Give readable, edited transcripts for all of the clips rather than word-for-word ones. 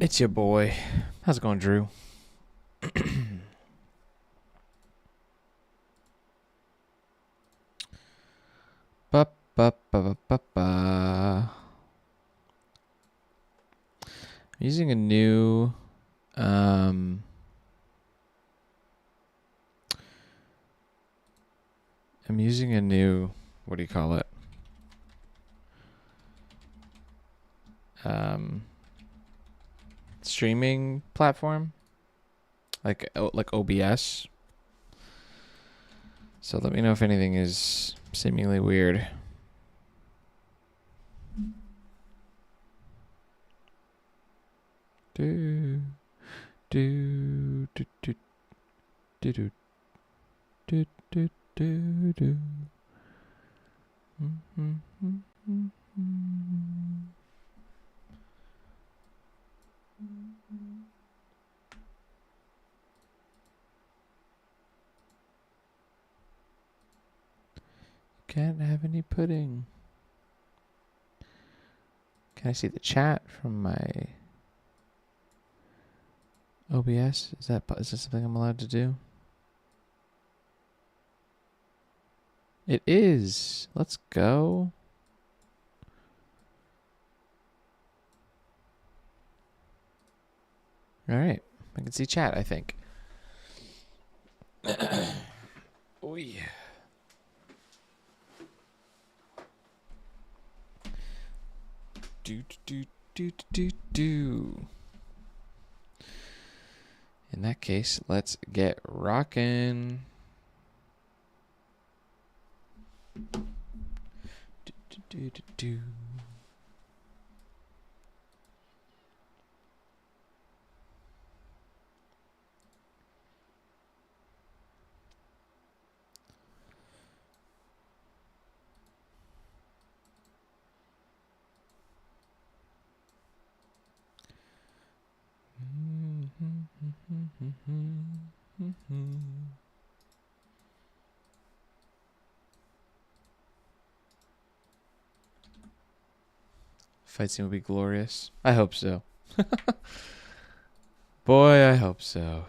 It's your boy. How's it going, Drew? Ba, ba, ba, ba, ba, ba. I'm using a new what do you call it? Streaming platform, like OBS. So let me know if anything is seemingly weird. Do do do do do do do do do do. Can't have any pudding. Can I see the chat from my OBS? Is that something I'm allowed to do? It is. Let's go. All right. I can see chat, I think. Oh, yeah. Do. In that case, let's get rockin'. Do. Fight scene will be glorious. I hope so. Boy, I hope so.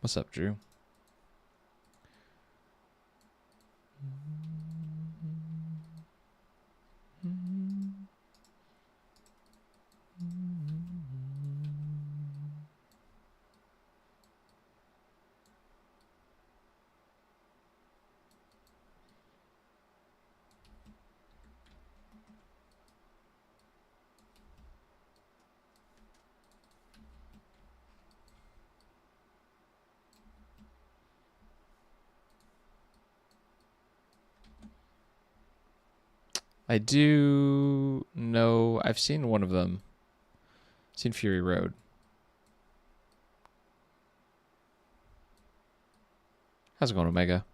What's up, Drew? I do know. I've seen one of them. Seen Fury Road. How's it going, Omega?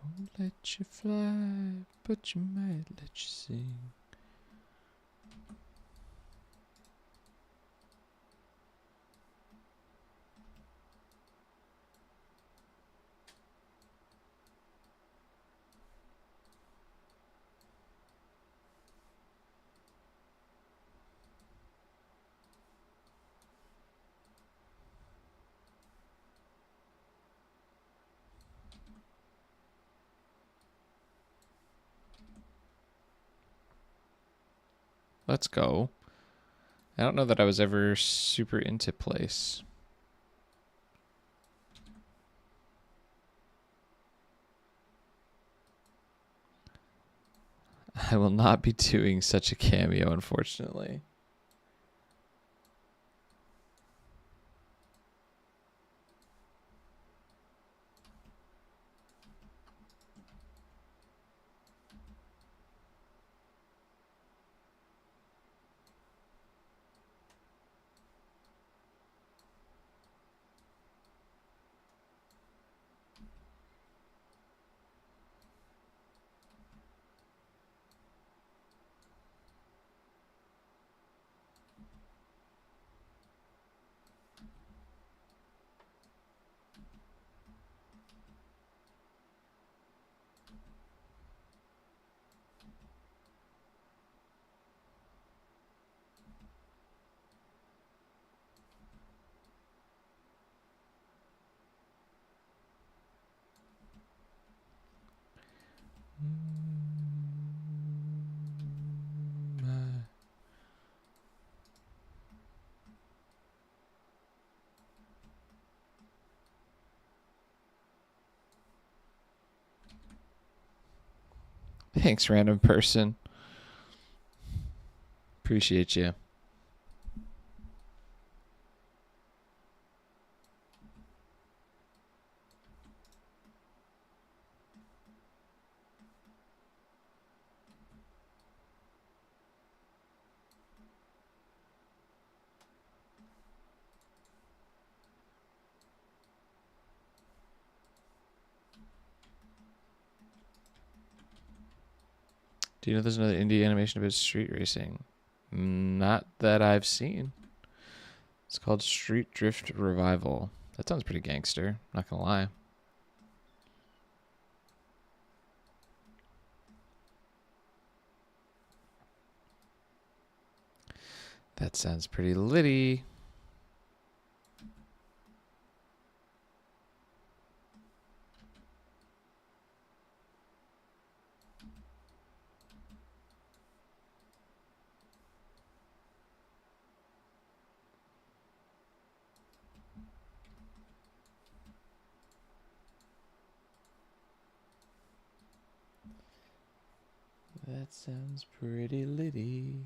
Won't let you fly, but you might let you sing. Let's go. I don't know that I was ever super into Place. I will not be doing such a cameo, unfortunately. Thanks, random person. Appreciate you. Do you know there's another indie animation about street racing? Not that I've seen. It's called Street Drift Revival. That sounds pretty gangster, not gonna lie. That sounds pretty litty. That sounds pretty litty.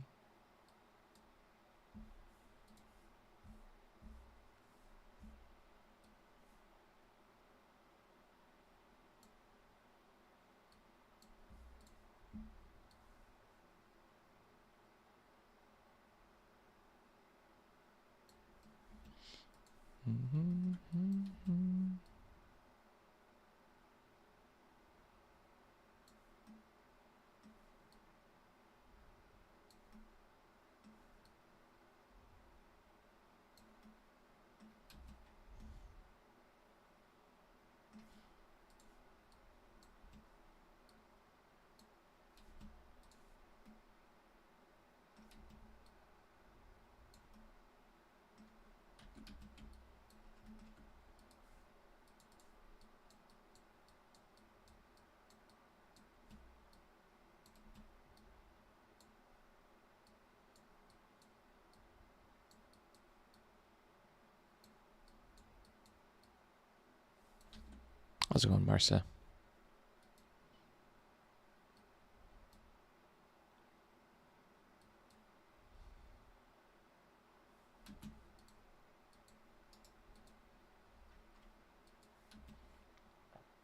How's it going, Marcia?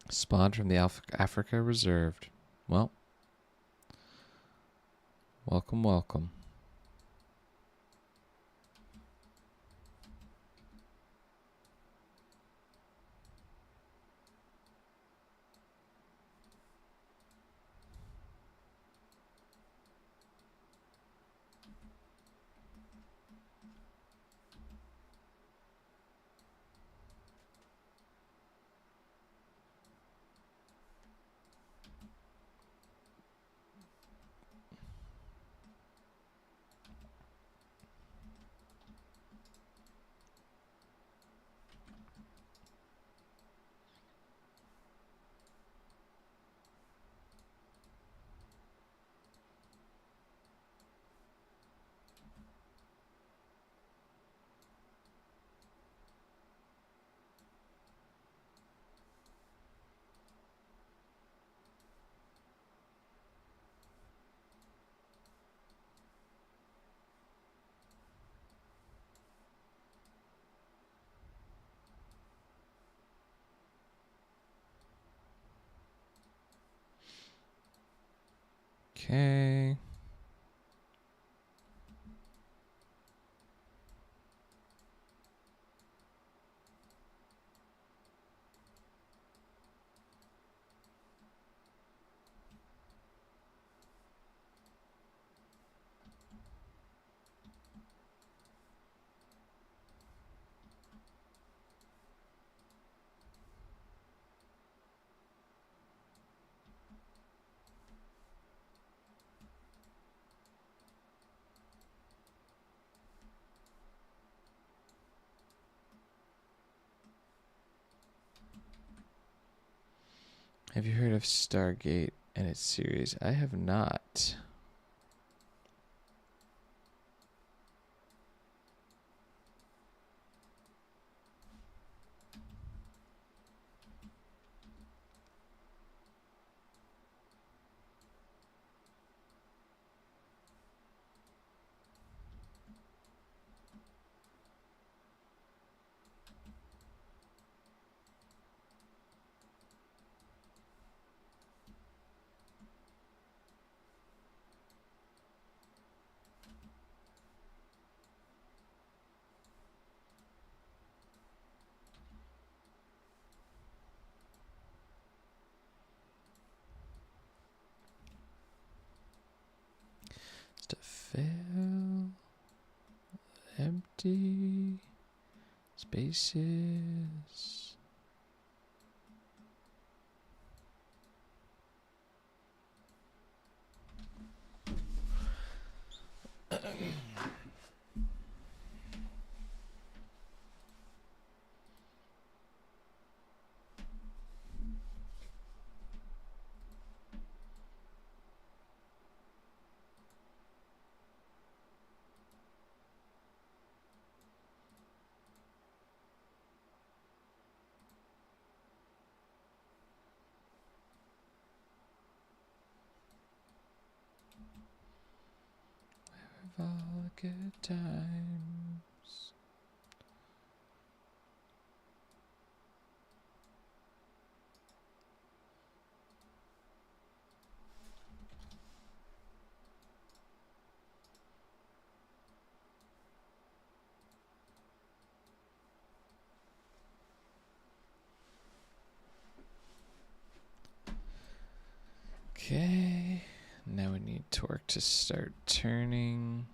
Spawned from the Africa Reserved. Well, welcome, welcome. Okay. Have you heard of Stargate and its series? I have not. to fill empty spaces. All the good times. Okay, now we need torque to start turning.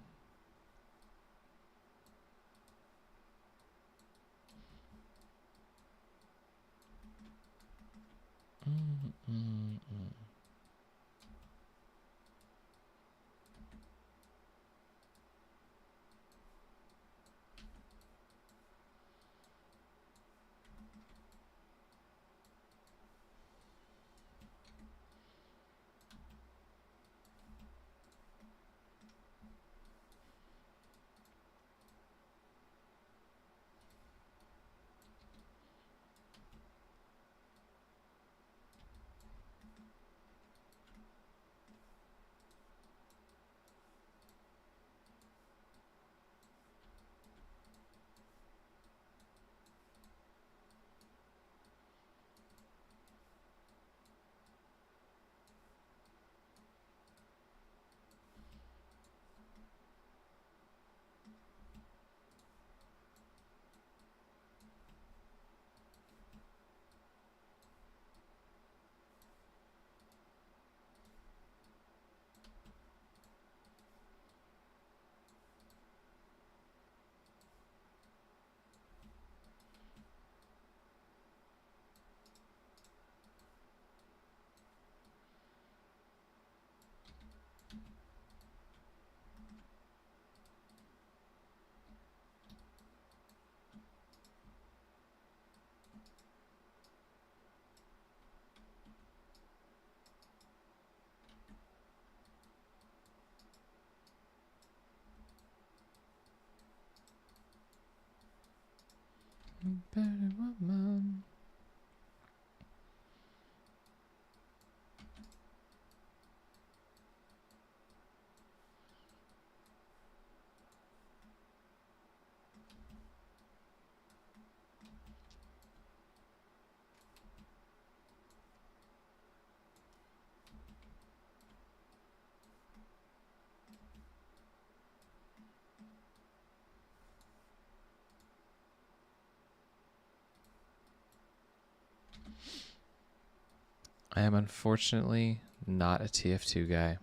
I am unfortunately not a TF2 guy.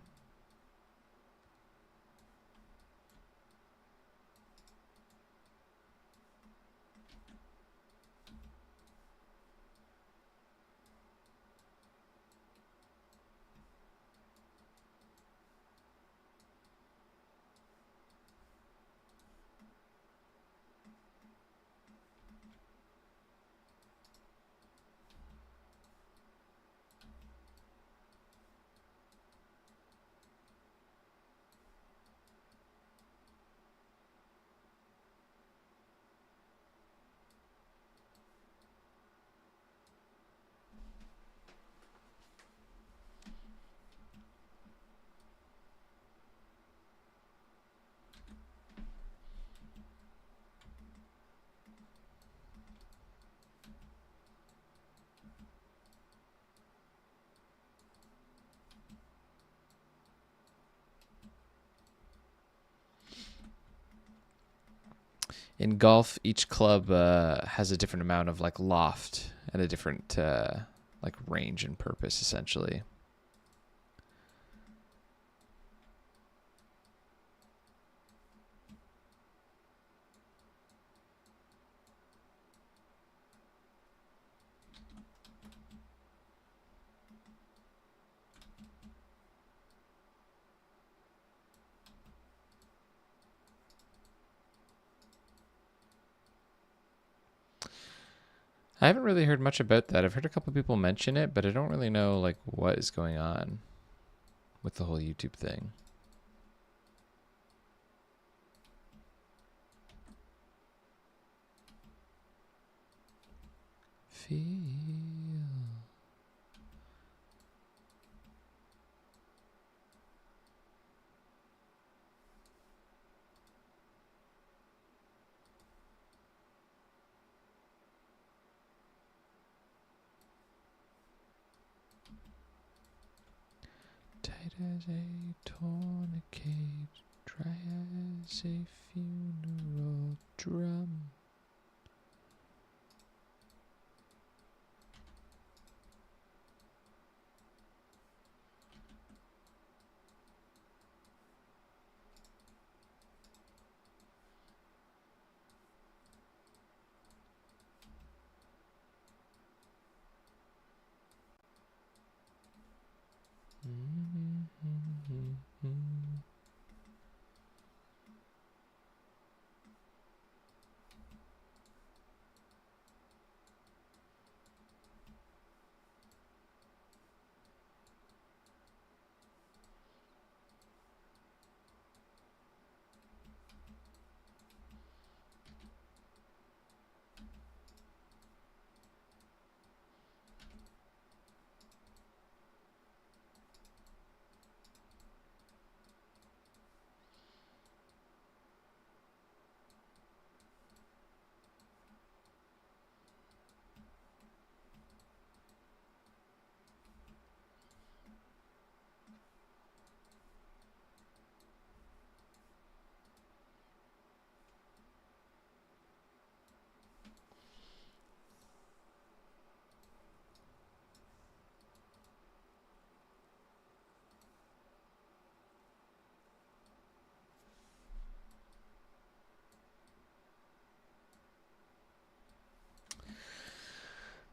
In golf, each club has a different amount of like loft and a different like range and purpose, essentially. I haven't really heard much about that. I've heard a couple people mention it, but I don't really know like what is going on with the whole YouTube thing. Feel. Tight as a tourniquet, dry as a funeral drum.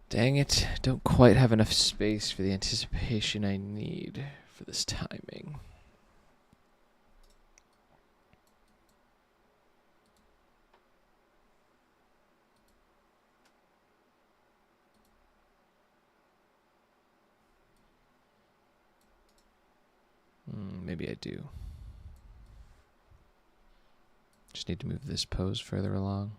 Dang it, don't quite have enough space for the anticipation I need for this timing. Maybe I do. Just need to move this pose further along.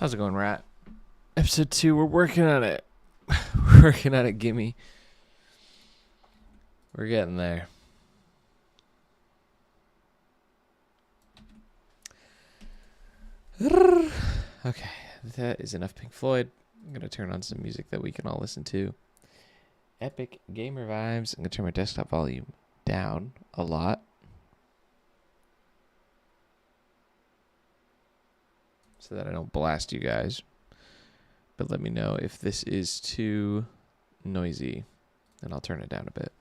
How's it going, Rat? Episode 2, we're working on it. We're working on it, gimme. We're getting there. Okay, that is enough Pink Floyd. I'm going to turn on some music that we can all listen to. Epic gamer vibes. I'm going to turn my desktop volume down a lot, so that I don't blast you guys. But let me know if this is too noisy, and I'll turn it down a bit.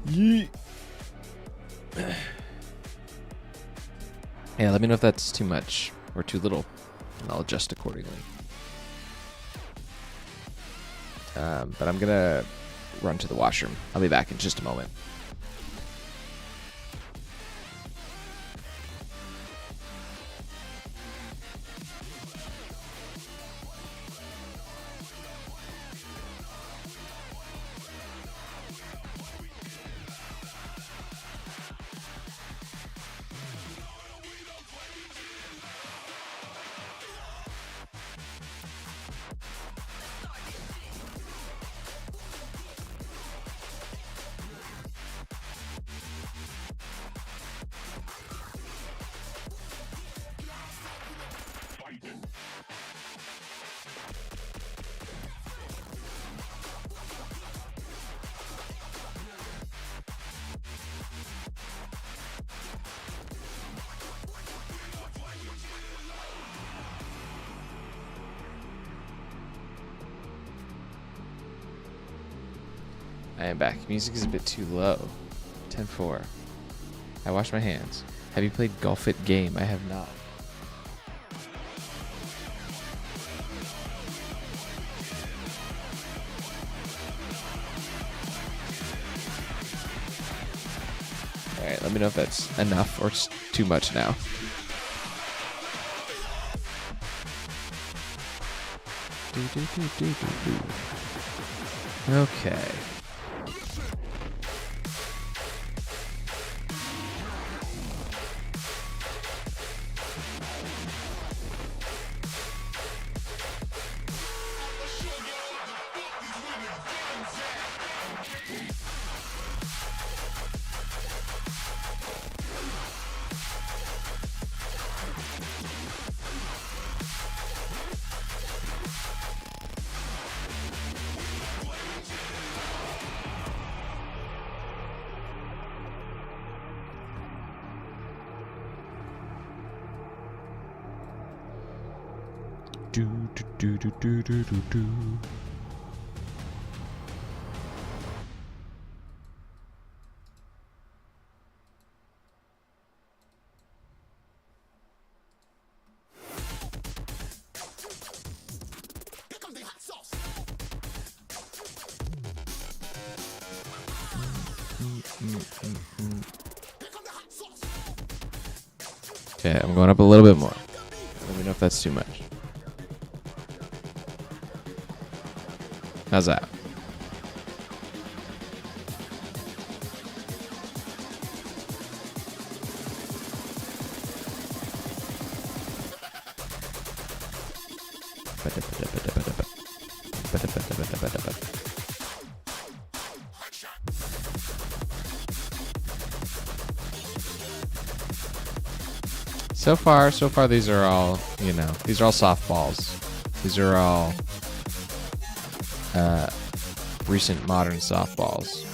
Yeet. Yeah, let me know if that's too much or too little, and I'll adjust accordingly. But I'm gonna run to the washroom. I'll be back in just a moment. I am back. Music is a bit too low. 10-4. I wash my hands. Have you played Golf It Game? I have not. Alright, let me know if that's enough or too much now. Okay. Do do do do do do do. Okay, I'm going up a little bit more. Let me know if that's too much. How's that? So far, these are all, these are all softballs. These are all recent modern softballs.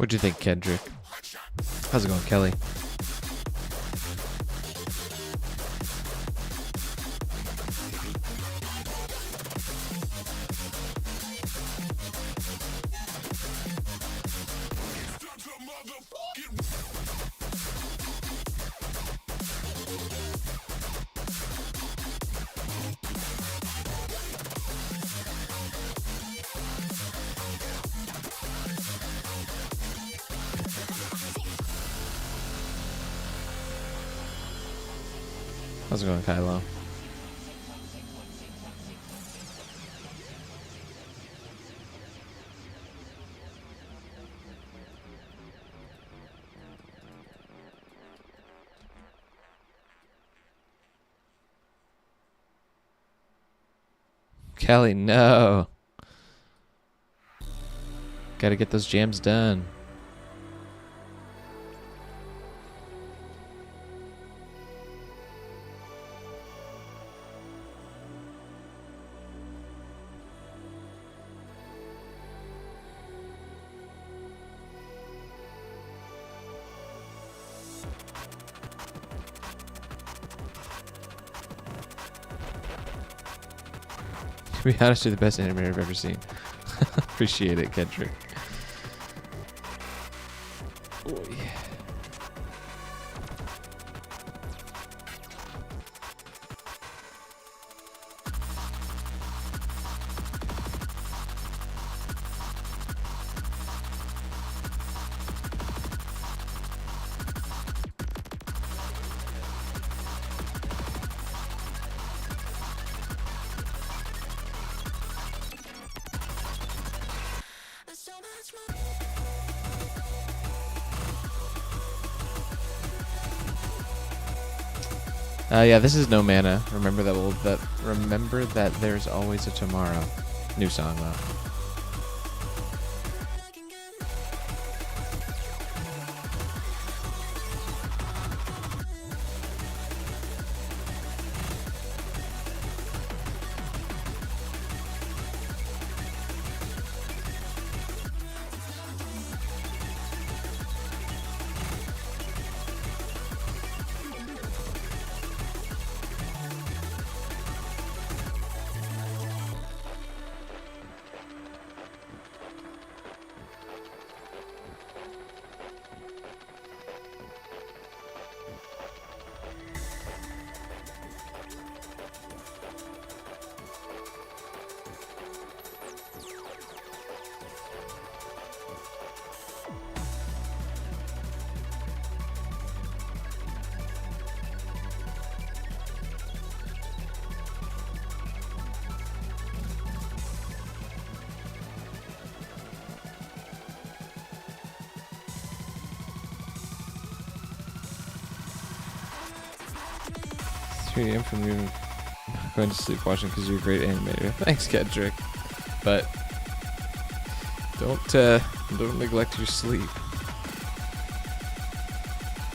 What'd you think, Kendrick? How's it going, Kelly? How's it going, Kylo? Kelly, no. Gotta get those jams done. To be honest, you're the best animator I've ever seen. Appreciate it, Kendrick. Oh, yeah. Yeah, this is No Mana. Remember that there's always a tomorrow. New song though. I'm from you going to sleep watching because you're a great animator. Thanks, Kendrick. But don't neglect your sleep.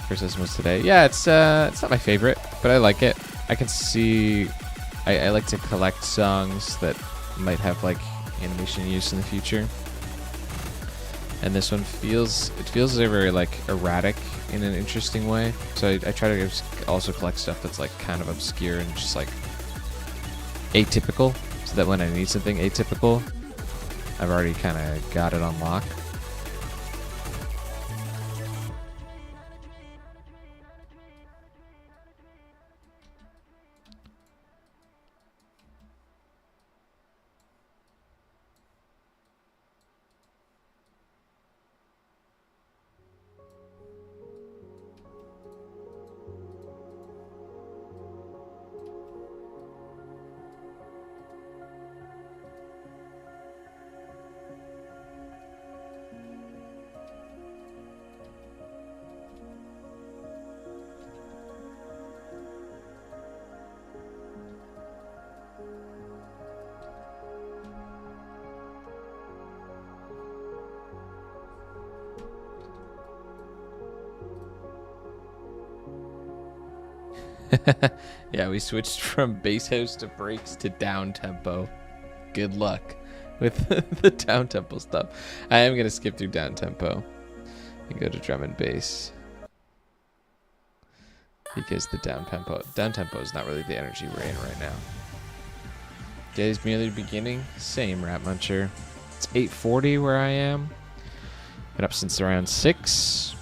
First listen was today. Yeah, it's not my favorite, but I like it. I can see I like to collect songs that might have like animation use in the future. And this one feels very like erratic in an interesting way. So I try to also collect stuff that's like kind of obscure and just like atypical, so that when I need something atypical, I've already kind of got it on lock. Yeah, we switched from bass house to breaks to down tempo. Good luck with the down tempo stuff. I am gonna skip through down tempo. and go to drum and bass. Because the down tempo is not really the energy we're in right now. Day's merely beginning. Same, Rat Muncher. It's 8:40 where I am. Been up since around 6.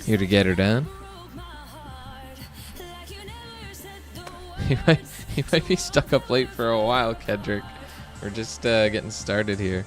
Here to get her done. He might be stuck up late for a while, Kedrick. We're just getting started here.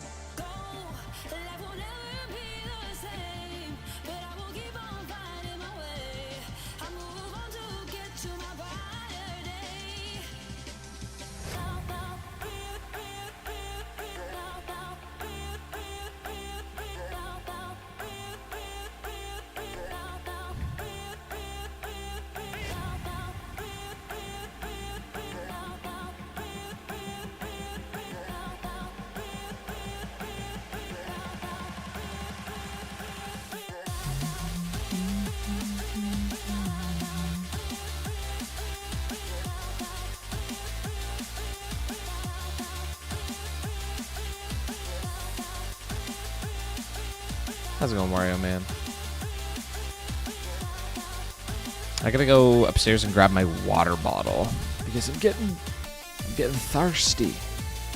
How's it going, Mario, man? I gotta go upstairs and grab my water bottle because I'm getting thirsty.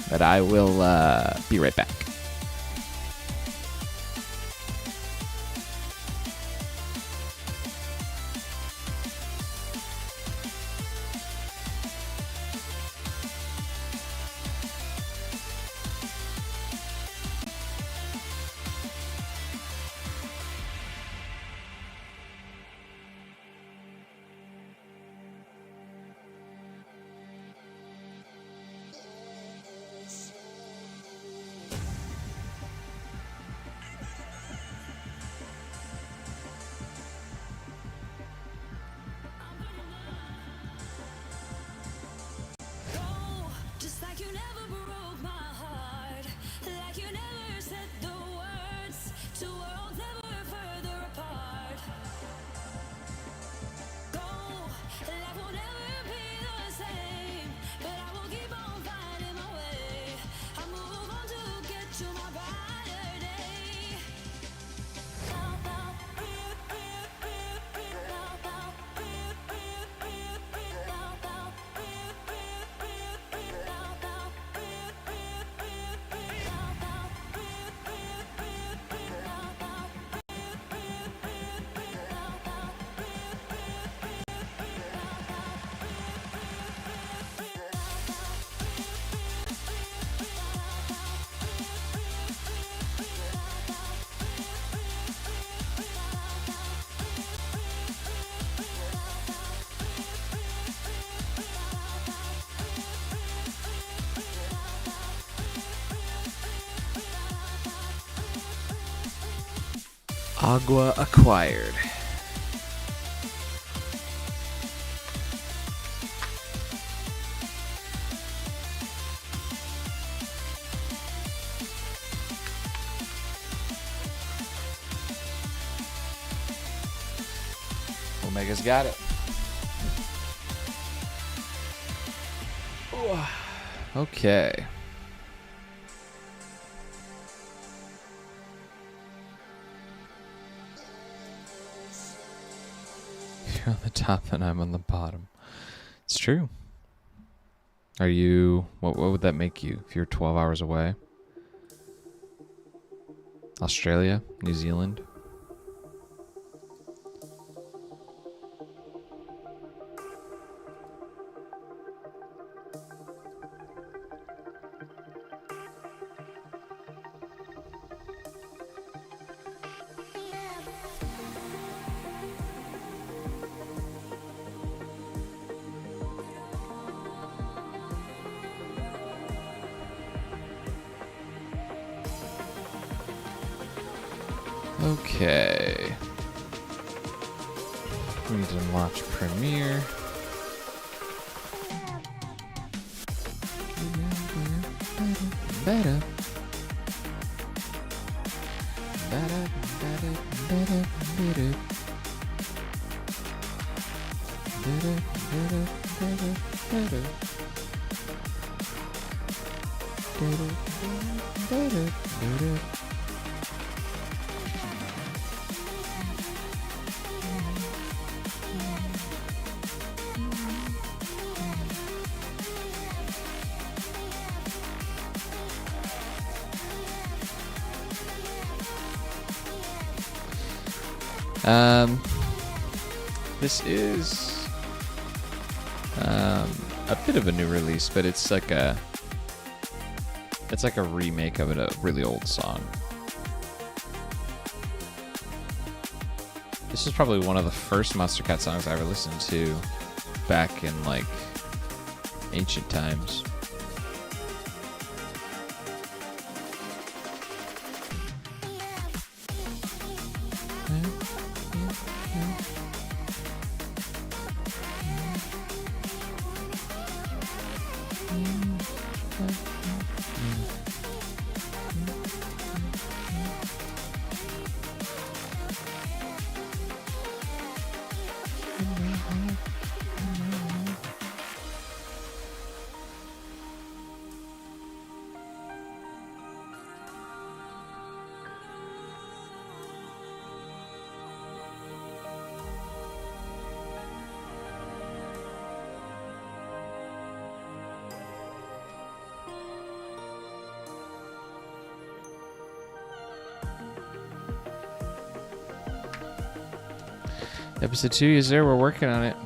But I will be right back. Agua acquired. Omega's got it. Ooh. Okay. You're on the top and I'm on the bottom. It's true. Are you... What would that make you if you're 12 hours away? Australia? New Zealand? Okay. We need to launch Premiere. Better. This is a bit of a new release, but it's like a remake of a really old song. This is probably one of the first Monster Cat songs I ever listened to back in like ancient times. Episode 2 is there. We're working on it.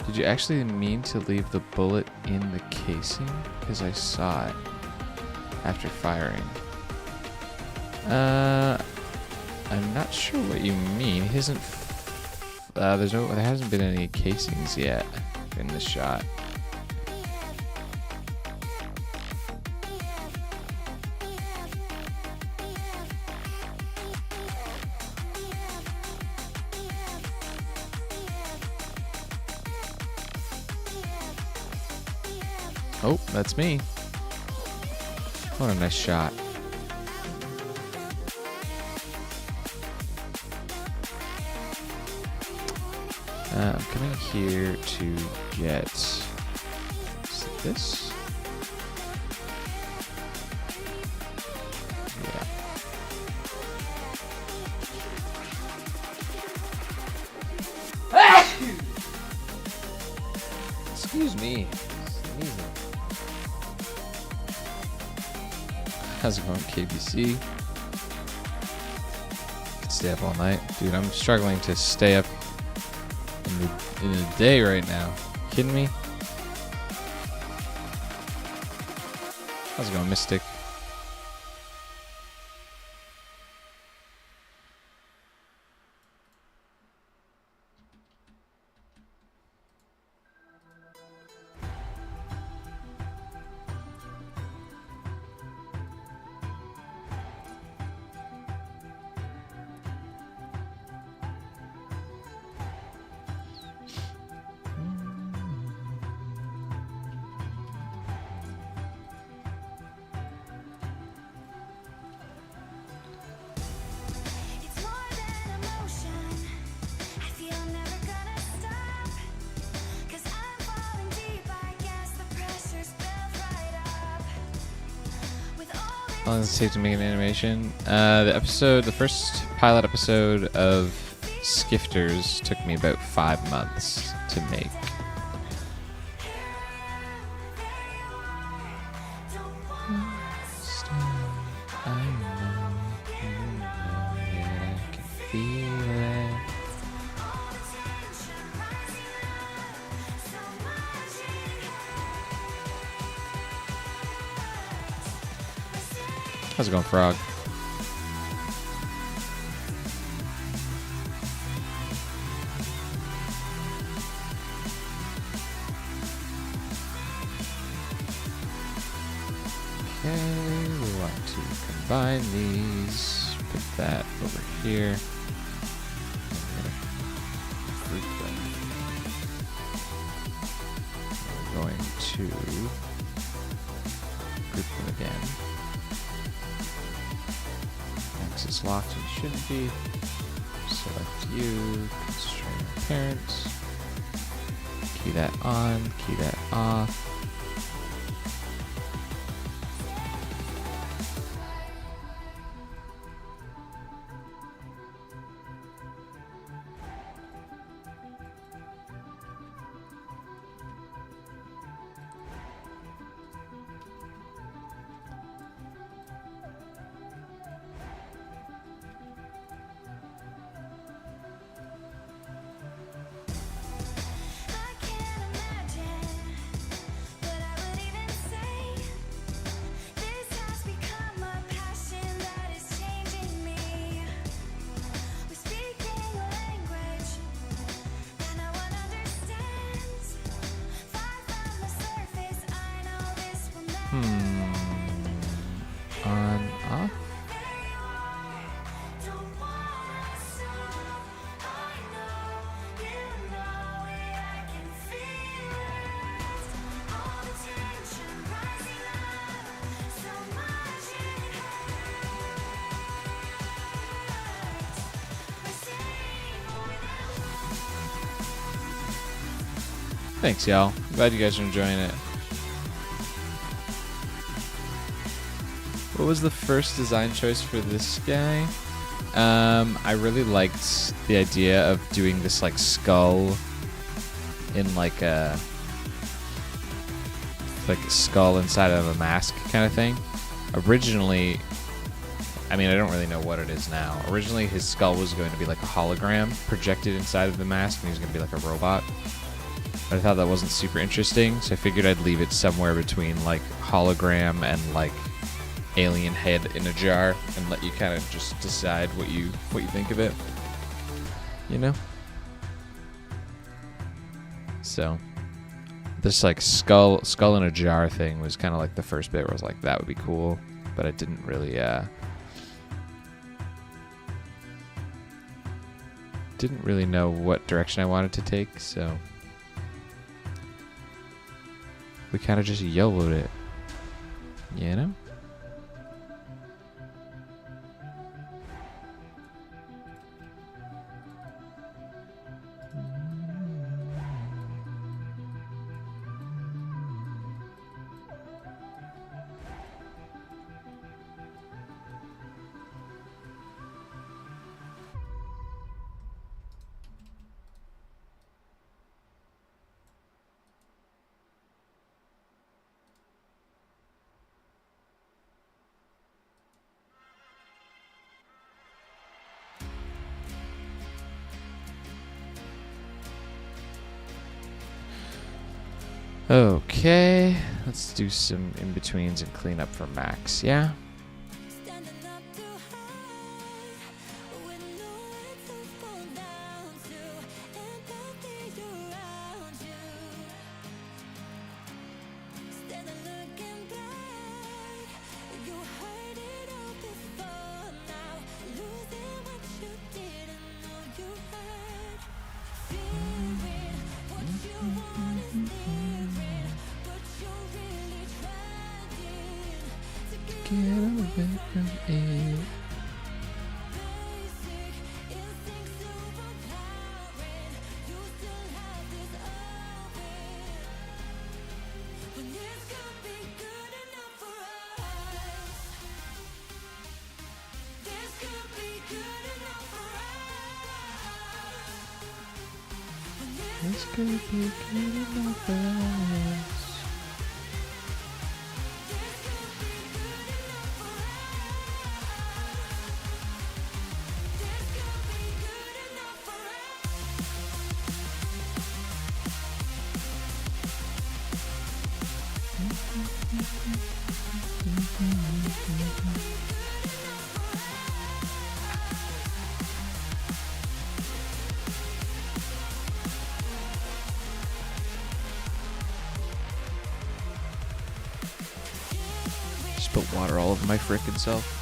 Did you actually mean to leave the bullet in the casing? Because I saw it after firing. I'm not sure what you mean. He hasn't. There hasn't been any casings yet in this shot. Oh, that's me. What a nice shot. I'm coming here to get this. Yeah. Excuse me. Sneezing. How's it going, KBC? Could stay up all night. Dude, I'm struggling to stay up in the day right now. Kidding me? How's it going, Mystic? How long does it take to make an animation? The first pilot episode of Skifters took me about 5 months to make. How's it going, Frog? Okay, we want to combine these. Put that over here. I'm gonna group them. We're going to group them again. Is locked and shouldn't be. Select you, constrain parents. Key that on, key that off. On, off? Thanks, y'all. Glad you guys are enjoying it. What was the first design choice for this guy? I really liked the idea of doing this like skull in like a skull inside of a mask kind of thing. Originally, I mean, I don't really know what it is now. Originally, his skull was going to be like a hologram projected inside of the mask, and he was going to be like a robot. But I thought that wasn't super interesting, so I figured I'd leave it somewhere between like hologram and like alien head in a jar, and let you kind of just decide what you think of it. You know? So this like skull in a jar thing was kind of like the first bit where I was like, that would be cool, but I didn't really know what direction I wanted to take, so we kind of just YOLO'd it, you know? Okay, let's do some in-betweens and clean up for Max, yeah? Get away from it. This could be good enough for us. Spilt water all over my frickin' self.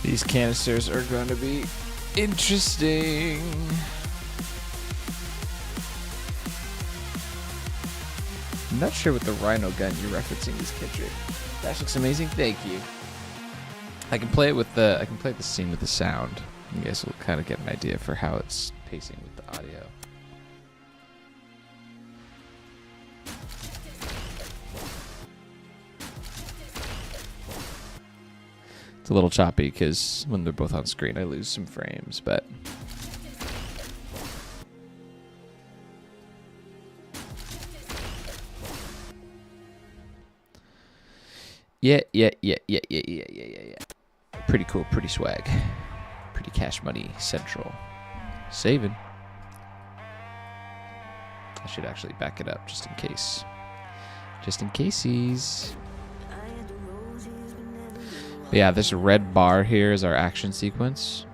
These canisters are going to be interesting. I'm not sure what the Rhino gun you're referencing is, Kendrick. That looks amazing. Thank you. I can play it with the. I can play the scene with the sound. You guys will kind of get an idea for how it's pacing with the audio. It's a little choppy because when they're both on screen, I lose some frames, but. Yeah. Pretty cool, pretty swag. Pretty cash money central. Saving. I should actually back it up just in case. Just in casesies. But yeah, this red bar here is our action sequence.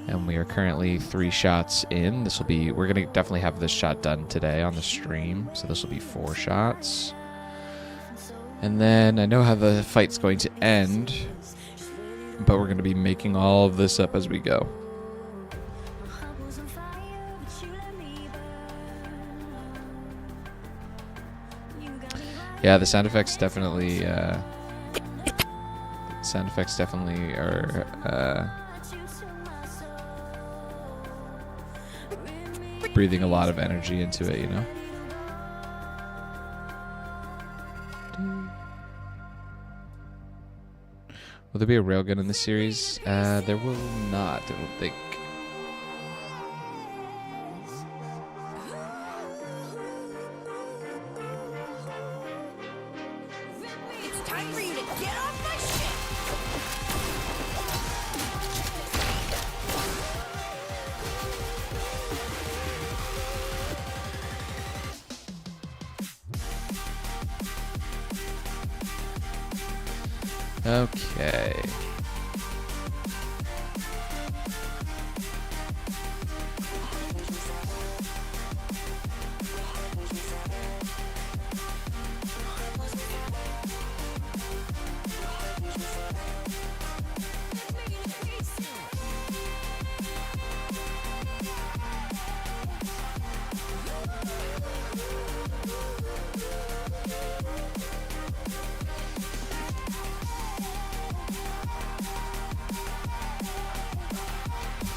And we are currently 3 shots in. This will be, we're going to definitely have this shot done today on the stream. So this will be 4 shots. And then I know how the fight's going to end, but we're going to be making all of this up as we go. Yeah, the sound effects definitely are breathing a lot of energy into it, you know? Will there be a railgun in this series? There will not, I don't think. It's time for you to get off my Okay.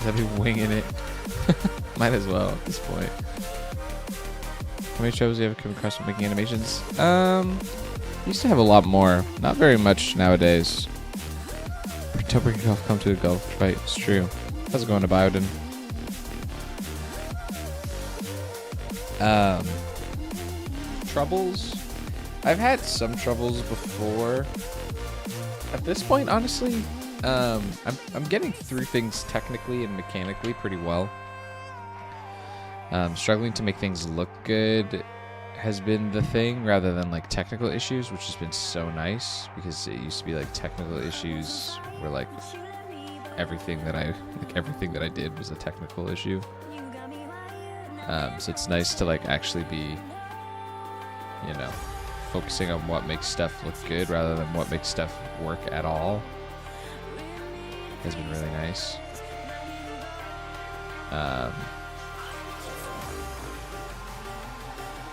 I'd be winging it. Might as well at this point. How many shows do you have come across with making animations? Used to have a lot more. Not very much nowadays. Pretend golf come to a golf fight. It's true. How's it going to Bioden? Troubles? I've had some troubles before. At this point, honestly, I'm getting through things technically and mechanically pretty well. Struggling to make things look good has been the thing rather than like technical issues, which has been so nice because it used to be like technical issues were like everything that I did was a technical issue. So it's nice to like actually be, you know, focusing on what makes stuff look good rather than what makes stuff work at all. Has been really nice.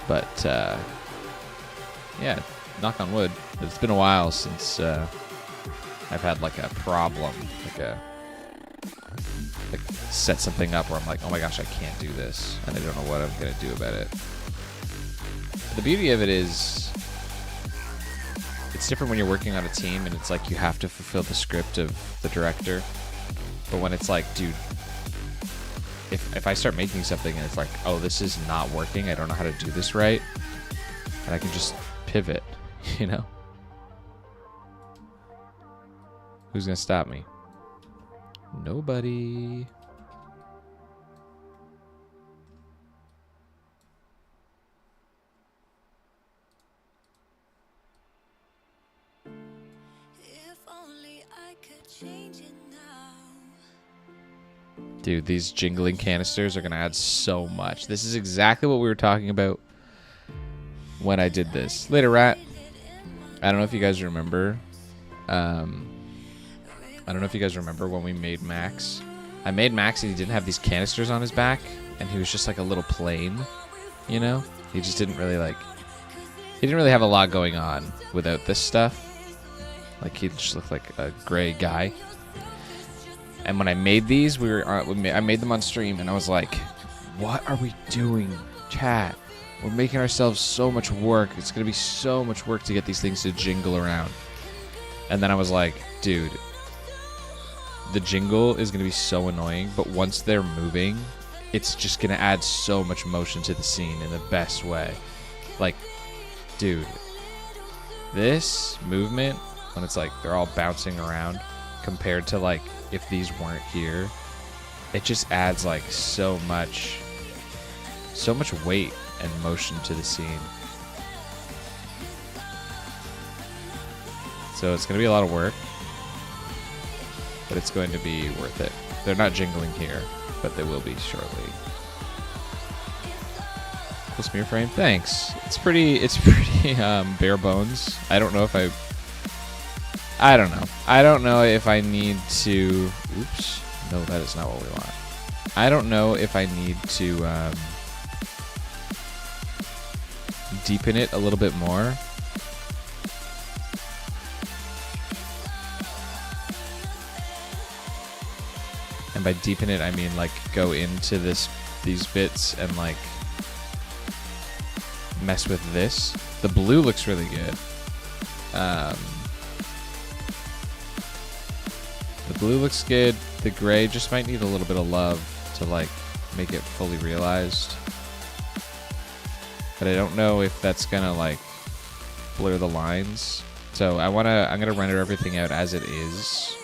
But yeah, knock on wood. It's been a while since I've had like a problem, like set something up where I'm like, oh my gosh, I can't do this, and I don't know what I'm gonna do about it. The beauty of it is, it's different when you're working on a team and it's like you have to fulfill the script of the director. But when it's like, dude, if I start making something and it's like, oh, this is not working, I don't know how to do this right, and I can just pivot, you know? Who's gonna stop me? Nobody. Dude, these jingling canisters are going to add so much. This is exactly what we were talking about when I did this. Later, Rat. I don't know if you guys remember. I don't know if you guys remember when we made Max. I made Max and he didn't have these canisters on his back, and he was just like a little plane, you know? He just didn't really like... He didn't really have a lot going on without this stuff. Like, he just looked like a gray guy. And when I made these, I made them on stream, and I was like, what are we doing, chat? We're making ourselves so much work. It's going to be so much work to get these things to jingle around. And then I was like, dude, the jingle is going to be so annoying, but once they're moving, it's just going to add so much motion to the scene in the best way. Like, dude, this movement, when it's like they're all bouncing around, compared to like if these weren't here, it just adds like so much weight and motion to the scene. So it's going to be a lot of work, but it's going to be worth it. They're not jingling here, but they will be shortly. Cool smear frame, thanks. It's pretty bare bones. I don't know if I don't know if I need to... Oops. No, that is not what we want. I don't know if I need to deepen it a little bit more. And by deepen it, I mean like go into these bits and like mess with this. The blue looks really good. The blue looks good. The gray just might need a little bit of love to like make it fully realized. But I don't know if that's gonna like blur the lines. So I'm gonna render everything out as it is.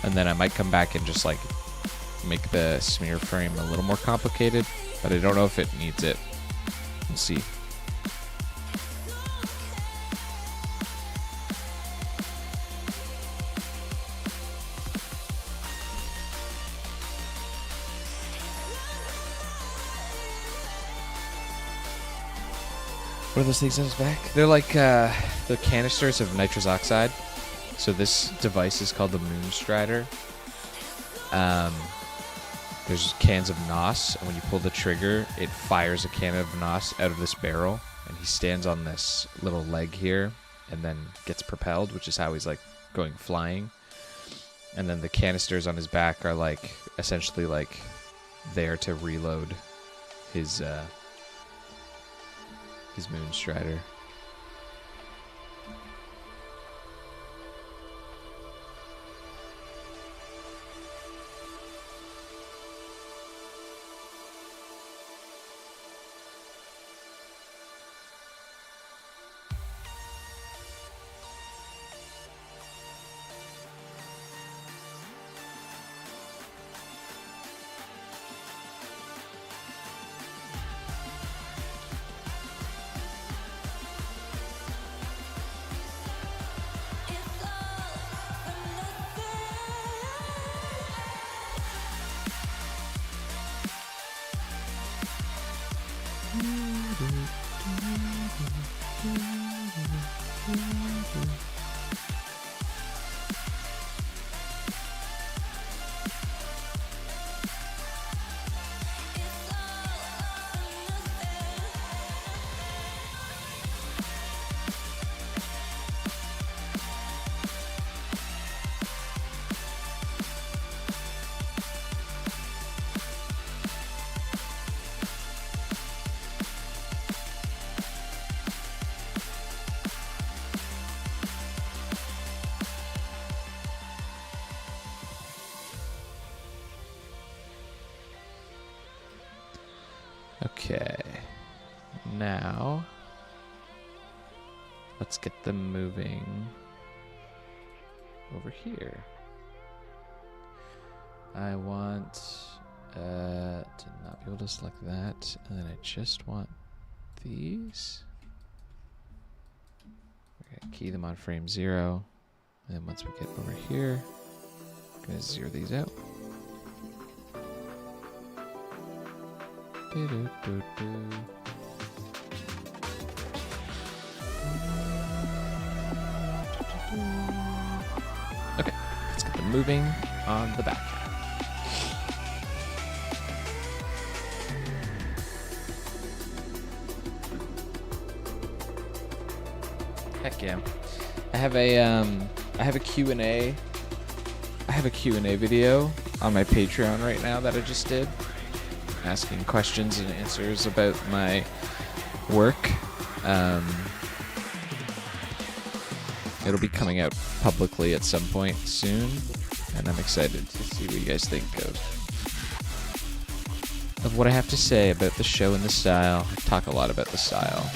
And then I might come back and just like make the smear frame a little more complicated, but I don't know if it needs it. We'll see. What are those things on his back? They're like the canisters of nitrous oxide. So this device is called the Moonstrider. There's cans of NOS, and when you pull the trigger, it fires a can of NOS out of this barrel, and he stands on this little leg here, and then gets propelled, which is how he's like going flying. And then the canisters on his back are like essentially like there to reload his Moonstrider. Okay, now let's get them moving over here. I want to not be able to select that, and then I just want these. Okay, key them on frame 0, and then once we get over here, I'm gonna zero these out. moving on the back. Heck yeah. I have a Q&A. I have a Q&A video on my Patreon right now that I just did, asking questions and answers about my work. It'll be coming out publicly at some point soon, and I'm excited to see what you guys think of what I have to say about the show and the style. I talk a lot about the style.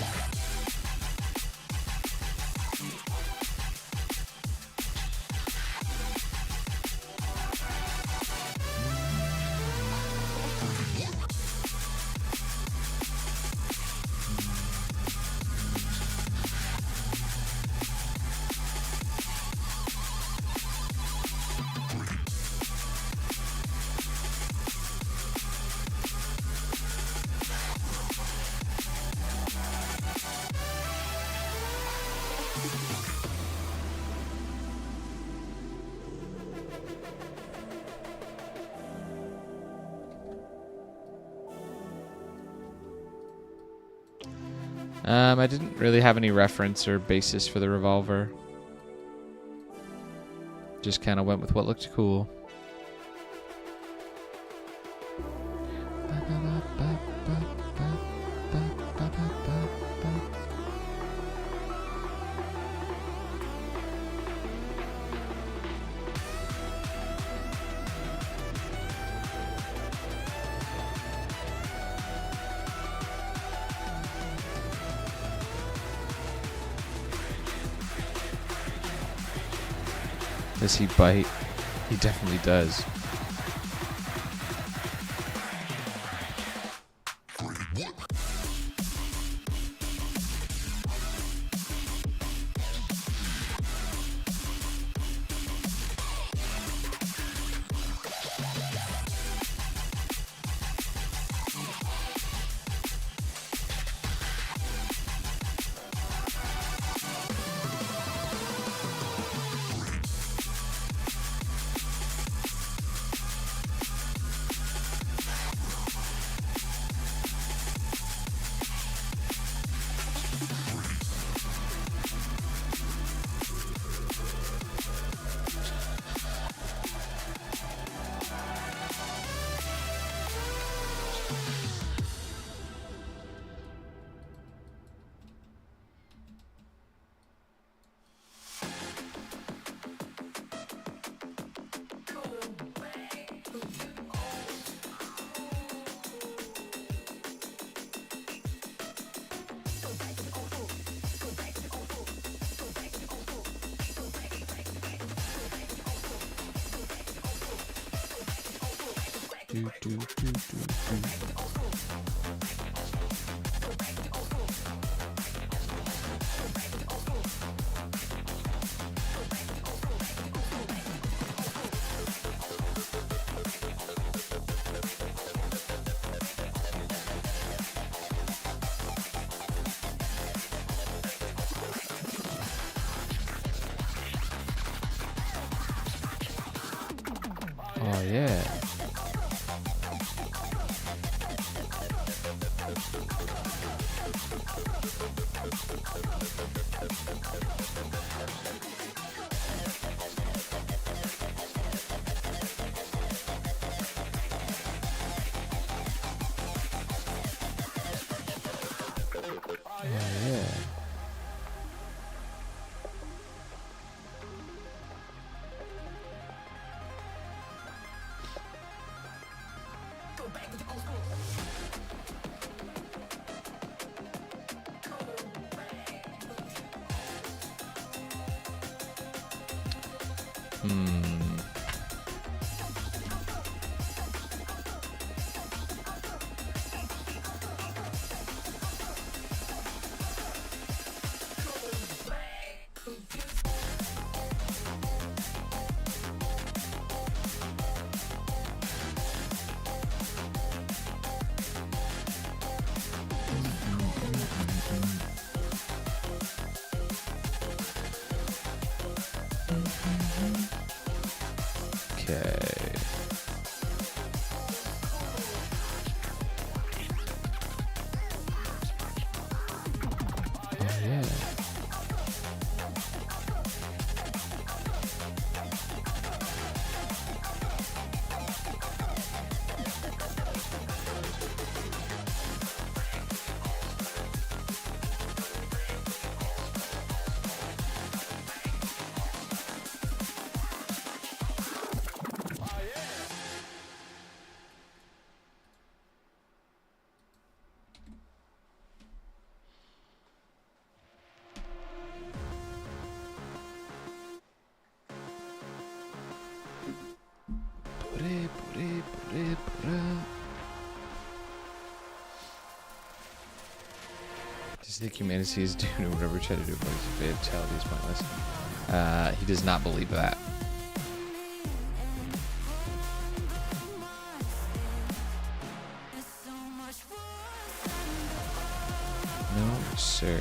I didn't really have any reference or basis for the revolver. Just kind of went with what looked cool. Does he bite? He definitely does. Oh yeah. Okay. Oh, yeah. Does he think humanity is doomed or whatever we try to do about his fatality is pointless? He does not believe that. No, sir.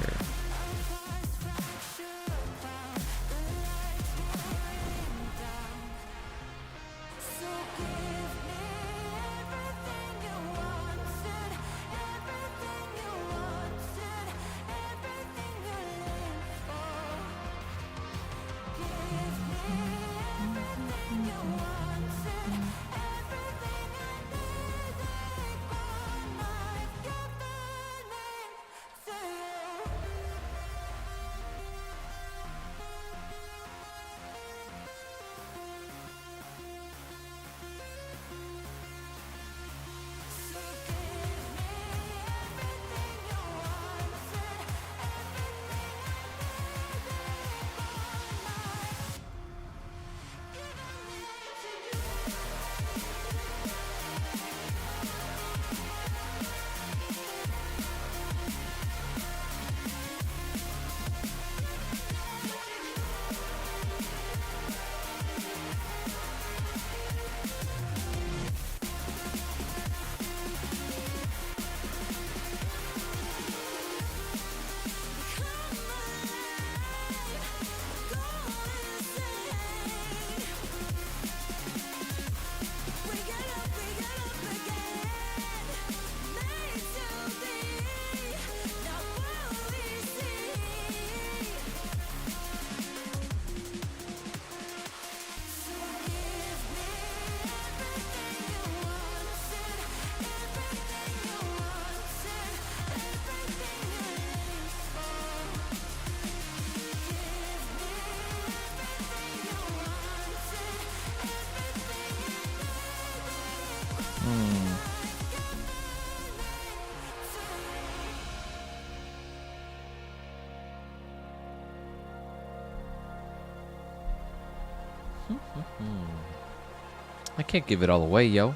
I can't give it all away, yo.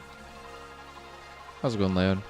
How's it going, Leon?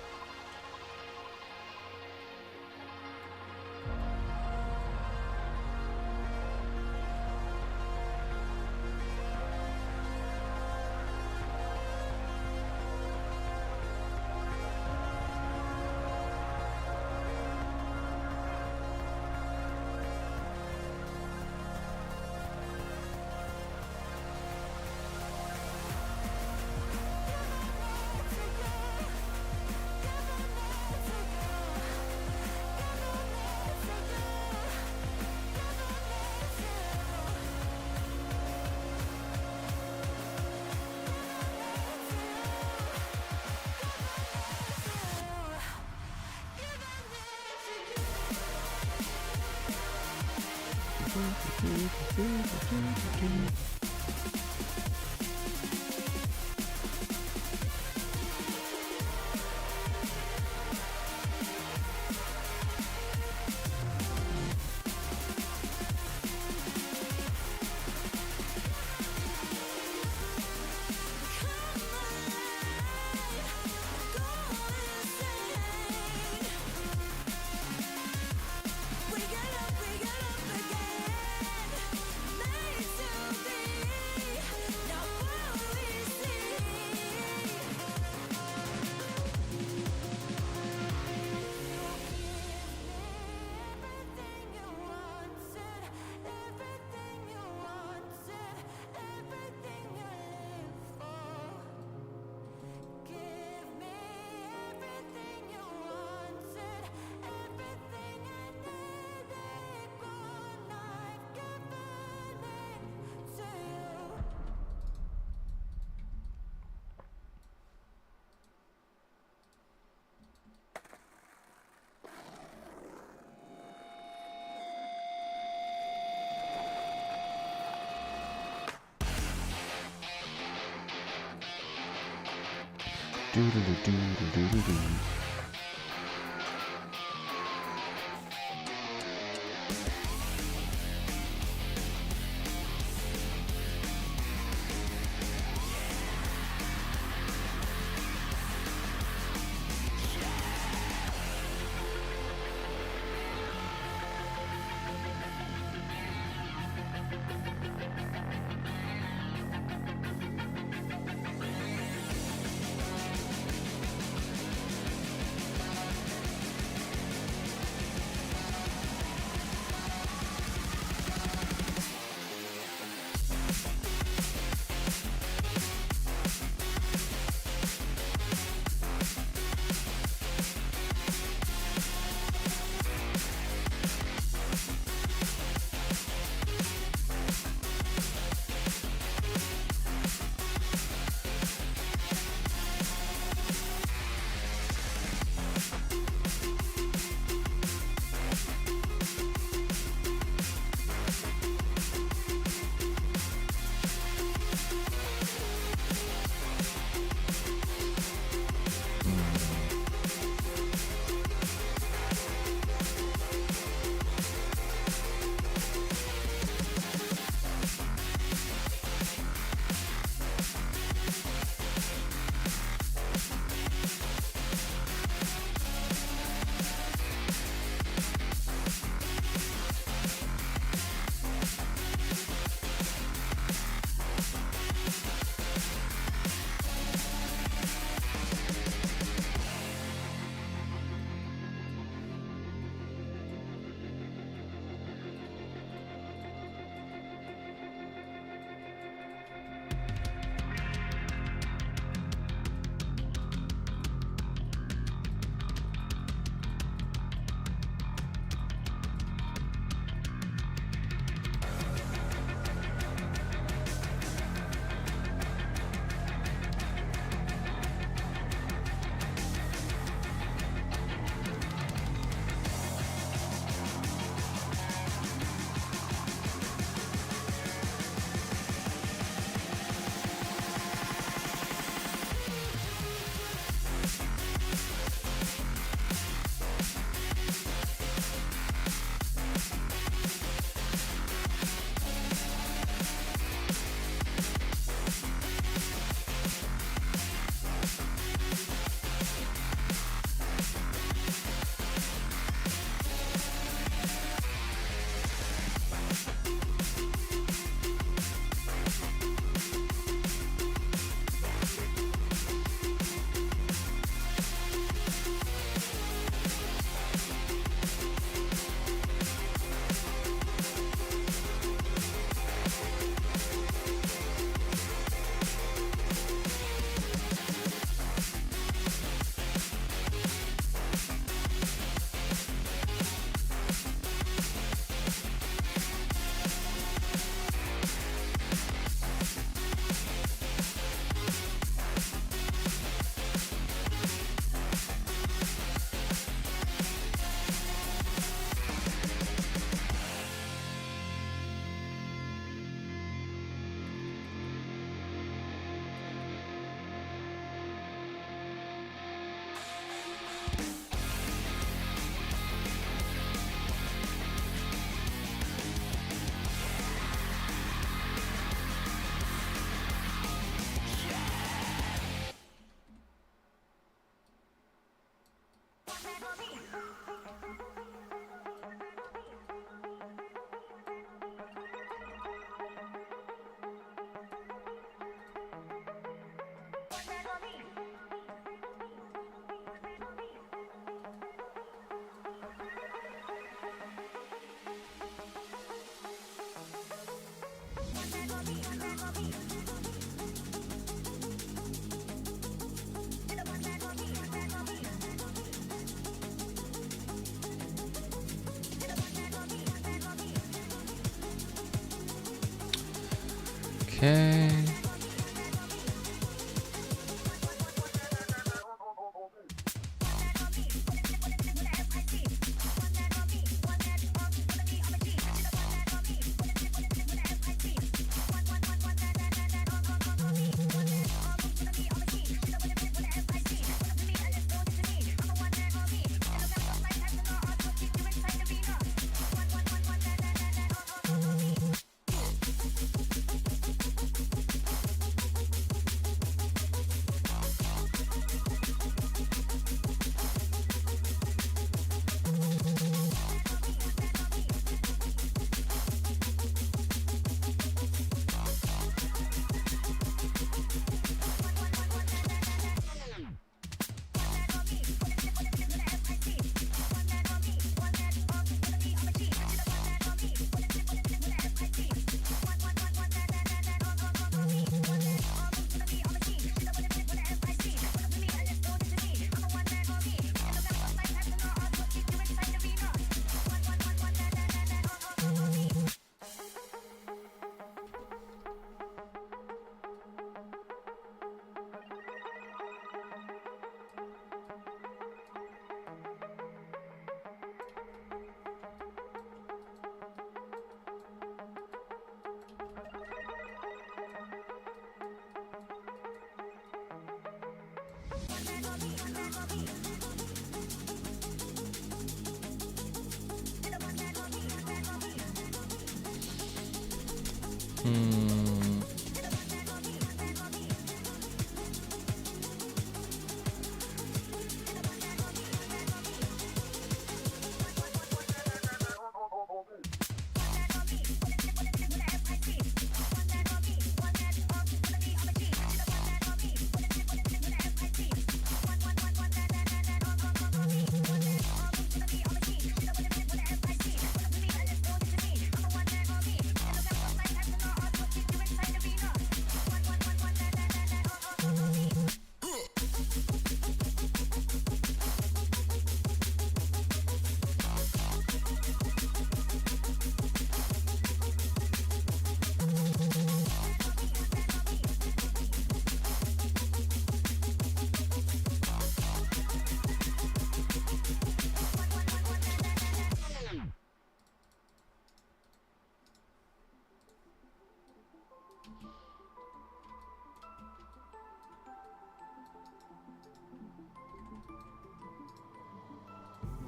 Okay.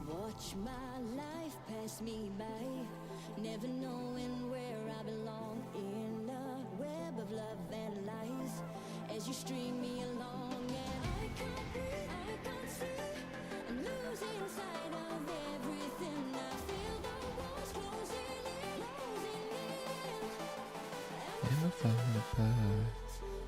Watch my life pass me by, never knowing where I belong in a web of love and lies. As you string me along, and I can't breathe, I can't see. I'm losing sight of everything. I feel the walls closing in, Am I falling apart?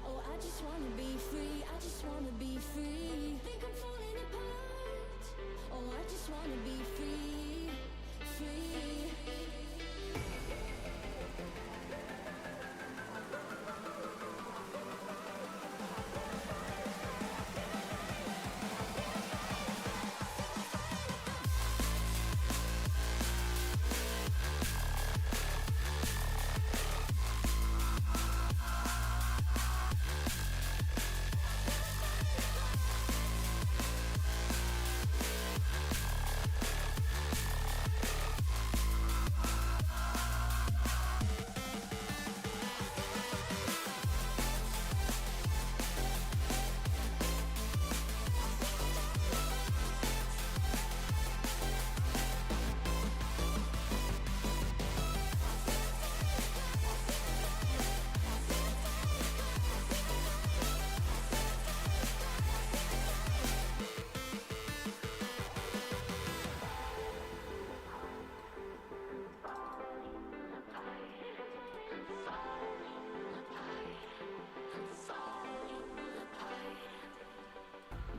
Oh, I just wanna be free. I just wanna be free. Think I'm falling apart. Oh, I just wanna be free, free.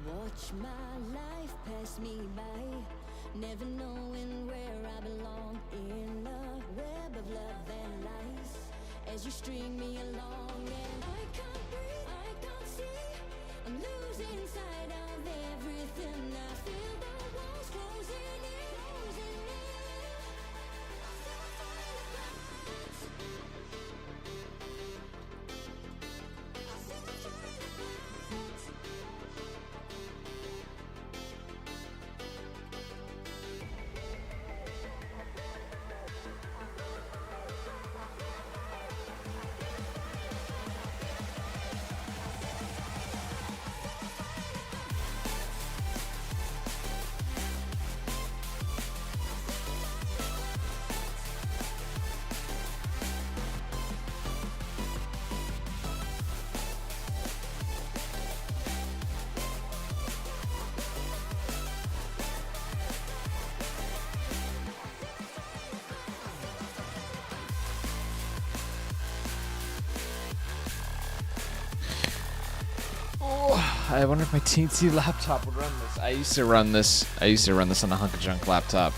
Watch my life pass me by, never knowing where I belong in a web of love and lies. As you string me along, and I can't breathe, I can't see. I'm losing sight of everything. I feel the walls closing in, closing I wonder if my teensy laptop would run this. I used to run this on a hunk of junk laptop.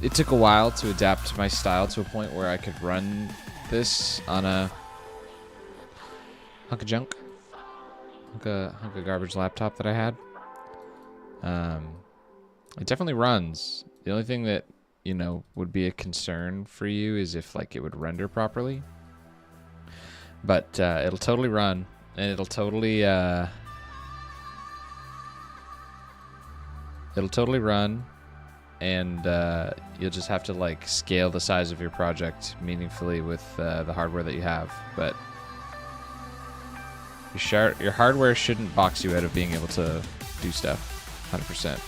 It took a while to adapt my style to a point where I could run this on a hunk of junk, hunk of garbage laptop that I had. It definitely runs. The only thing that would be a concern for you is if it would render properly. But it'll totally run, and it'll totally run. and you'll just have to like scale the size of your project meaningfully with the hardware that you have. But your hardware shouldn't box you out of being able to do stuff 100%.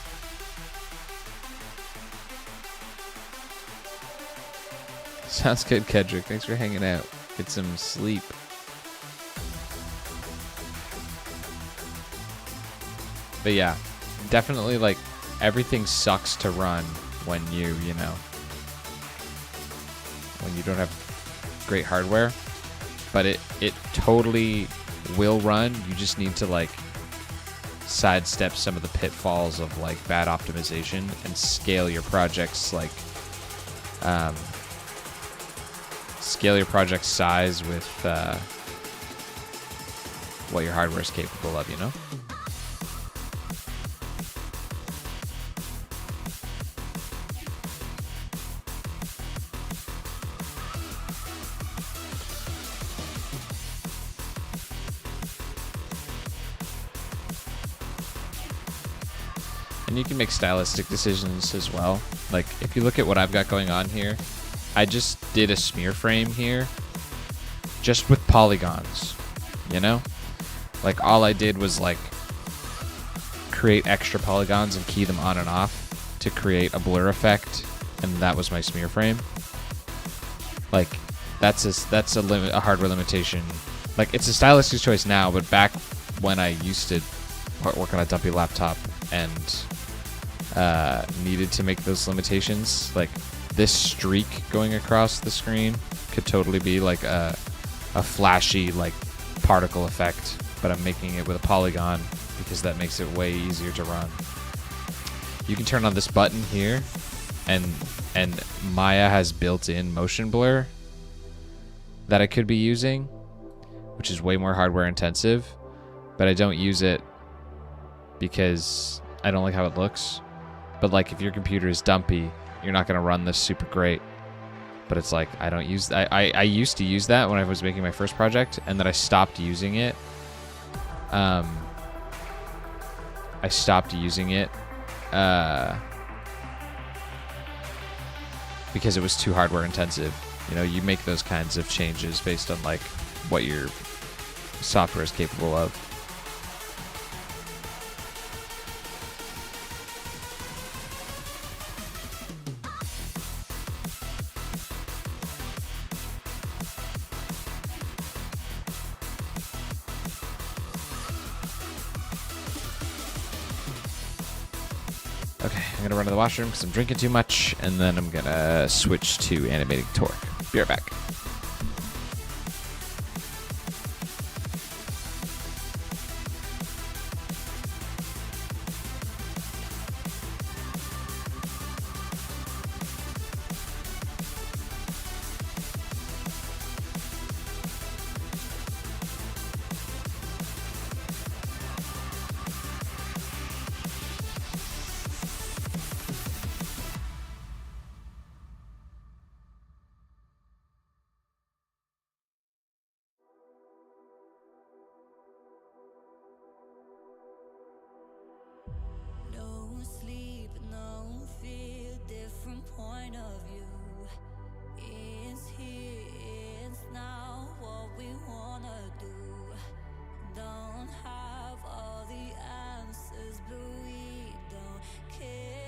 Sounds good, Kedrick. Thanks for hanging out. Get some sleep. But yeah, definitely like everything sucks to run when you know, when you don't have great hardware. But it totally will run. You just need to like sidestep some of the pitfalls of like bad optimization and scale your projects like scale your project size with what your hardware is capable of, you know? And you can make stylistic decisions as well. Like if you look at what I've got going on here, I just did a smear frame here just with polygons, you know? Like all I did was like create extra polygons and key them on and off to create a blur effect, and that was my smear frame. Like that's a hardware limitation. Like it's a stylistic choice now, but back when I used to work on a dumpy laptop and needed to make those limitations, like this streak going across the screen could totally be like a flashy like particle effect, but I'm making it with a polygon because that makes it way easier to run. You can turn on this button here, and Maya has built-in motion blur that I could be using, which is way more hardware intensive, but I don't use it because I don't like how it looks. But like if your computer is dumpy, you're not going to run this super great. But it's like I don't use I used to use that when I was making my first project, and then I stopped using it. I stopped using it because it was too hardware intensive. You know, you make those kinds of changes based on like what your software is capable of. Okay, I'm gonna run to the washroom because I'm drinking too much, and then I'm gonna switch to animating torque. Be right back. No sleep, no fear, different point of view. It's here, it's now what we wanna do. Don't have all the answers, but we don't care.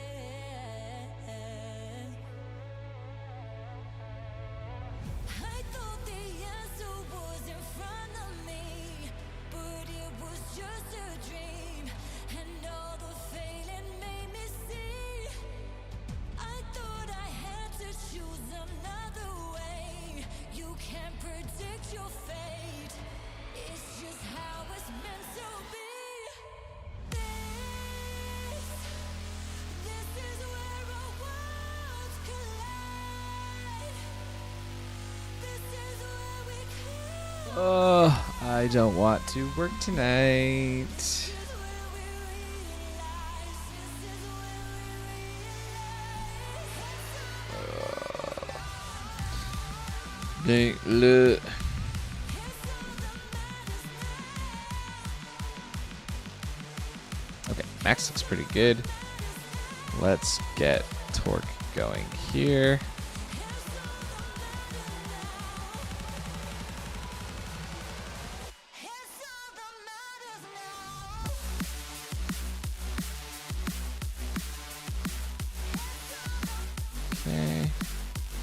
I thought the answer was in front of me, but it was just a dream, and all the failing made me see. I thought I had to choose another way. You can't predict your fate, it's just how it's meant to be. This is where our worlds collide. This is where we collide. Oh, I don't want to work tonight. This is where we realize. This is where we realize. Look. Okay, Max looks pretty good. Let's get torque going here. Okay.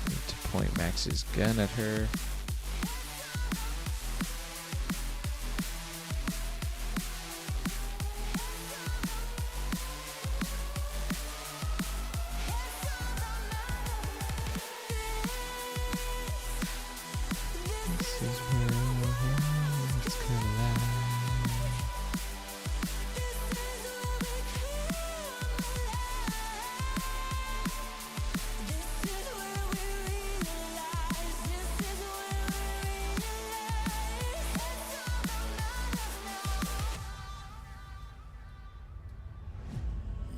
Need to point Max's gun at her. This is where it's collide.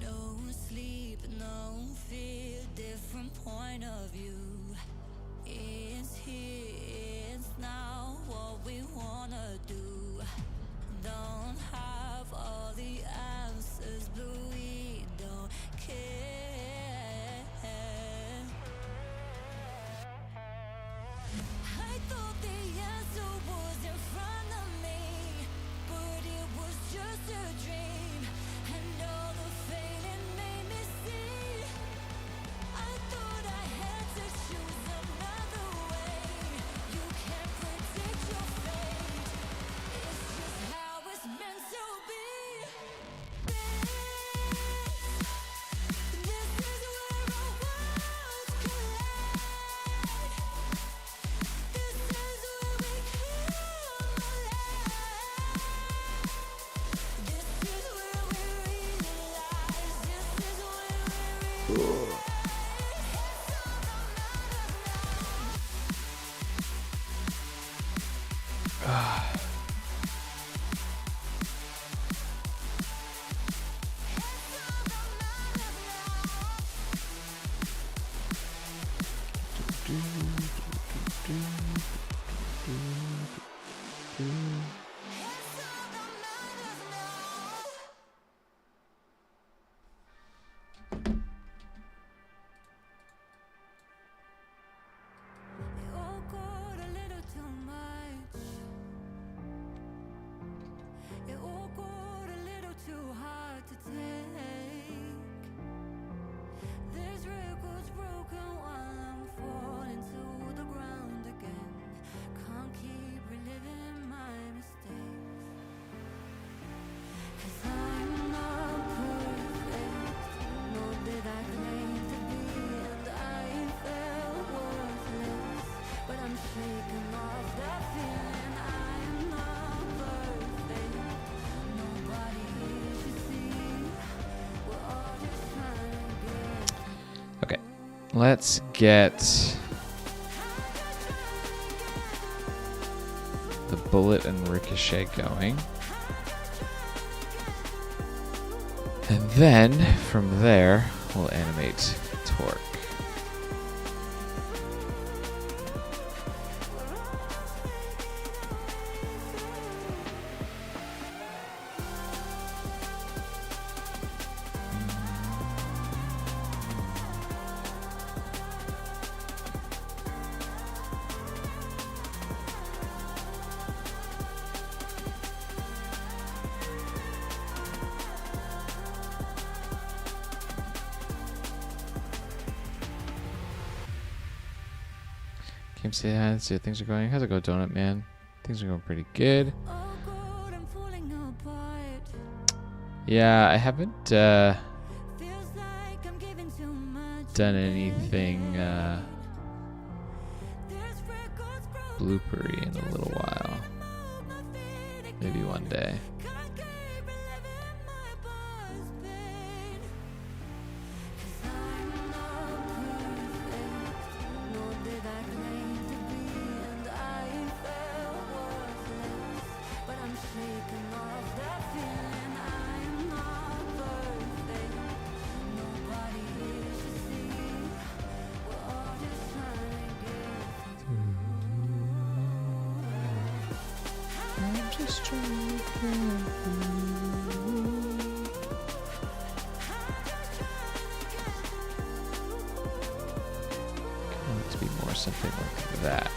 No sleep, no fear, different point of view. It's here, it's now what we wanna do. Don't have all the answers, but we don't care. I thought the answer was in front of me, but it was just a dream, and all the failing made me see. I thought I had to choose another way. You can't predict your fate. It's just how it's meant to be. This is where our worlds collide. This is where we come alive. This is where we realize. This is where we realize. It all got a little too much. It all got a little too hard to take. This record's broken while I'm falling to the ground again. Can't keep reliving my mistakes. 'Cause I'm not perfect, nor did I claim to be, and I felt worthless. But I'm shaking off that feeling. I'm not perfect. Nobody here should see. We're all just trying to get. Okay, let's get the bullet and ricochet going. And then from there, we'll animate torque. Came to say hi, see how things are going. How's it go, Donut Man? Things are going pretty good. Oh God, I'm falling apart. Yeah, I haven't Feels like I'm giving too much. done anything This record's broken. bloopery in a little while. Maybe one day. Can't keep reliving my past pain. 'Cause I'm not perfect, nor did I claim to be, and I felt worthless. But I'm shaking off that feeling. I'm not perfect. Nobody here should see. We're all just trying to get through. I'm just trying to get through. to be more something like that.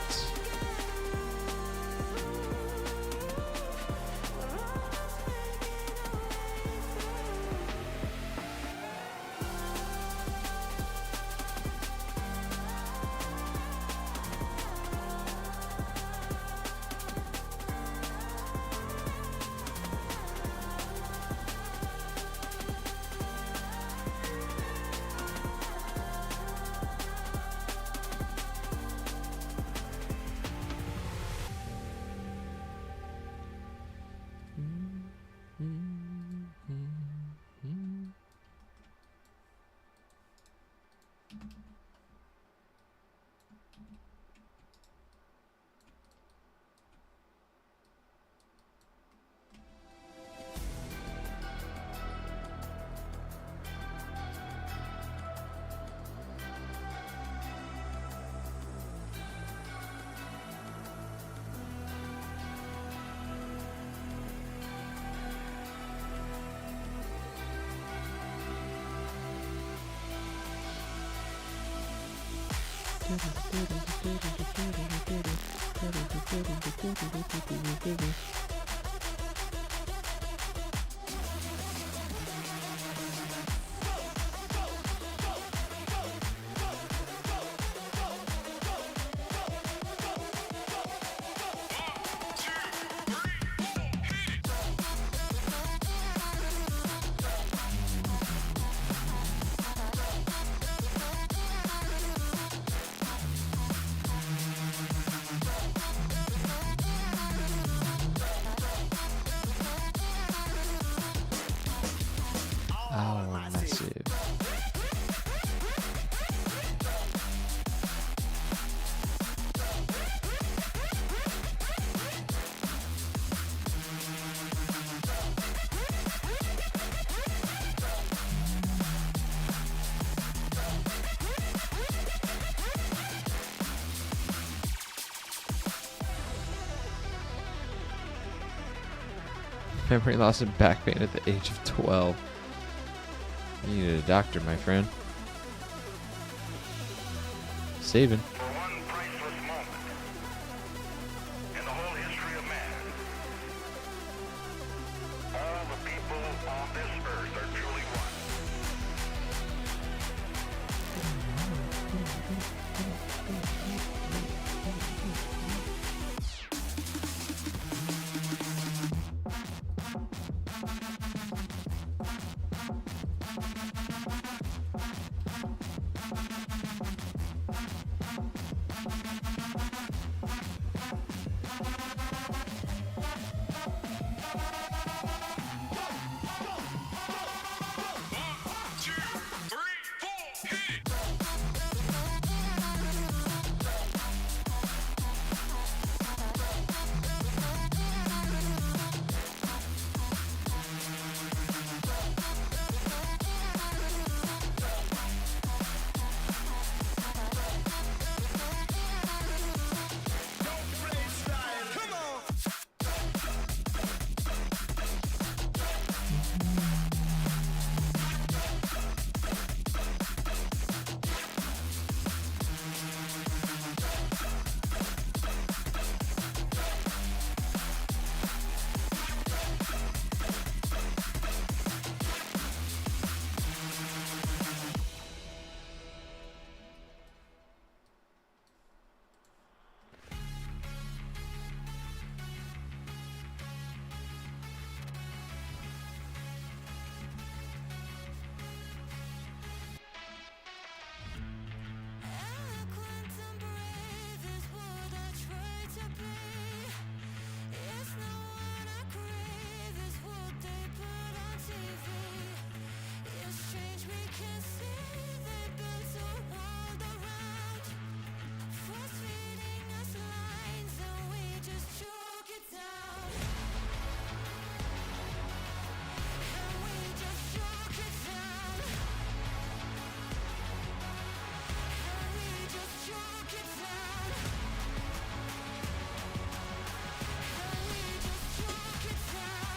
Oh, massive. Memory loss and back pain at the age of 12. You needed a doctor, my friend. Saving. For one priceless moment in the whole history of man, all the people on this earth are truly one.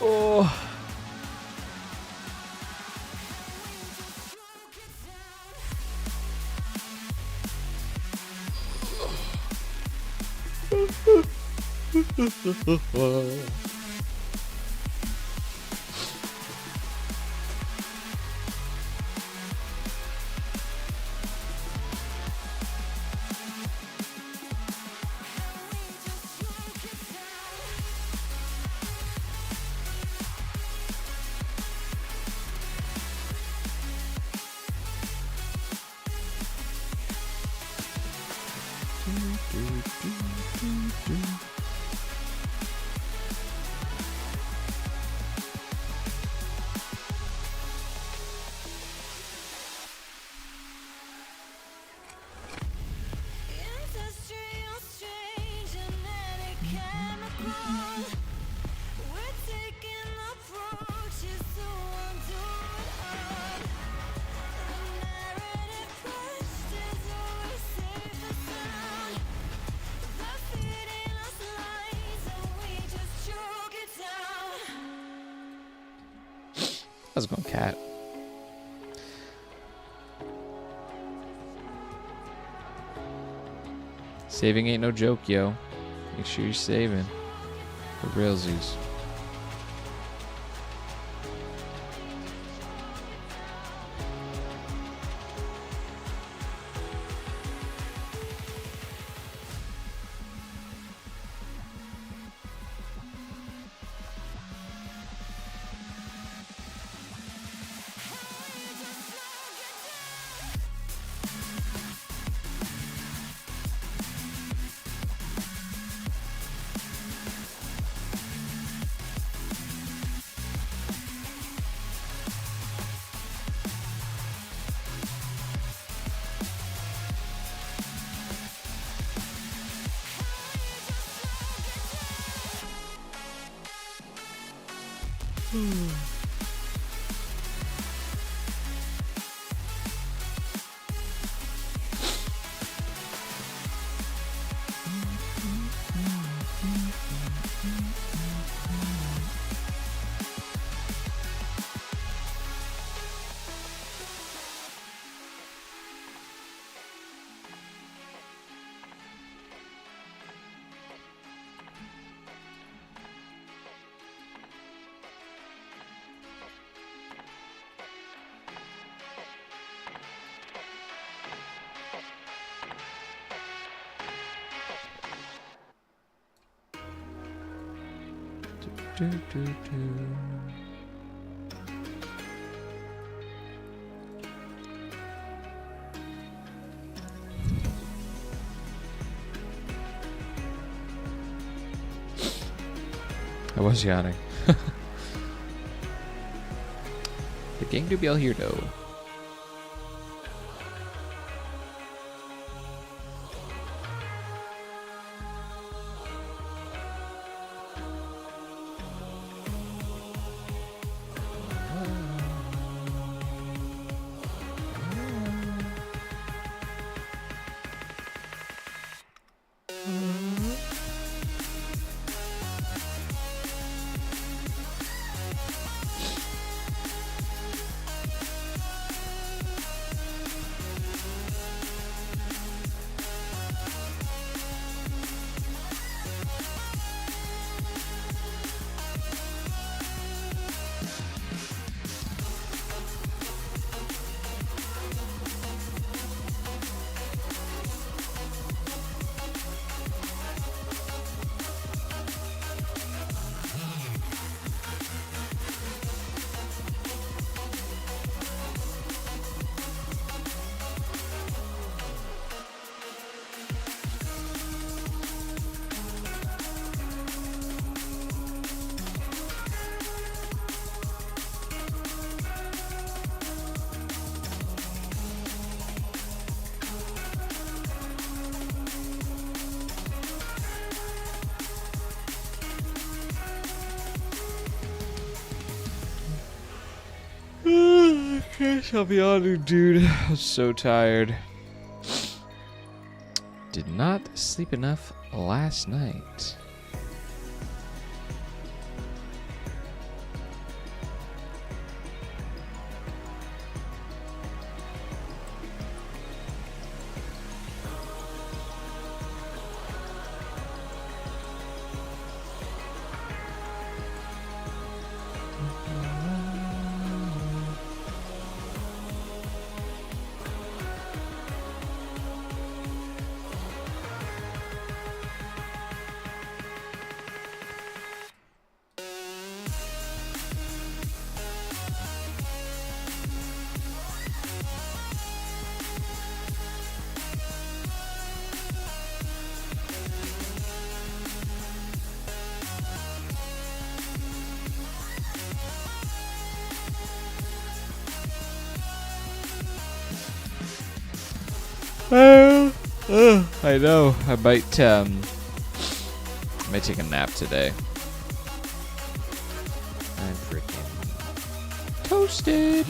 Oh. Industrial strange genetic chemical. We're taking approaches to undo it all. The narrative questions always safe and sound. They're feeding us lies and we just choke it down. How's it going, cat? Saving ain't no joke, yo. Make sure you're saving. For realsies. Do, do, do. I was yawning. The gang do be all here though. I'll be honest, dude. I'm so tired. Did not sleep enough last night. I know. I might take a nap today. I'm freaking toasted.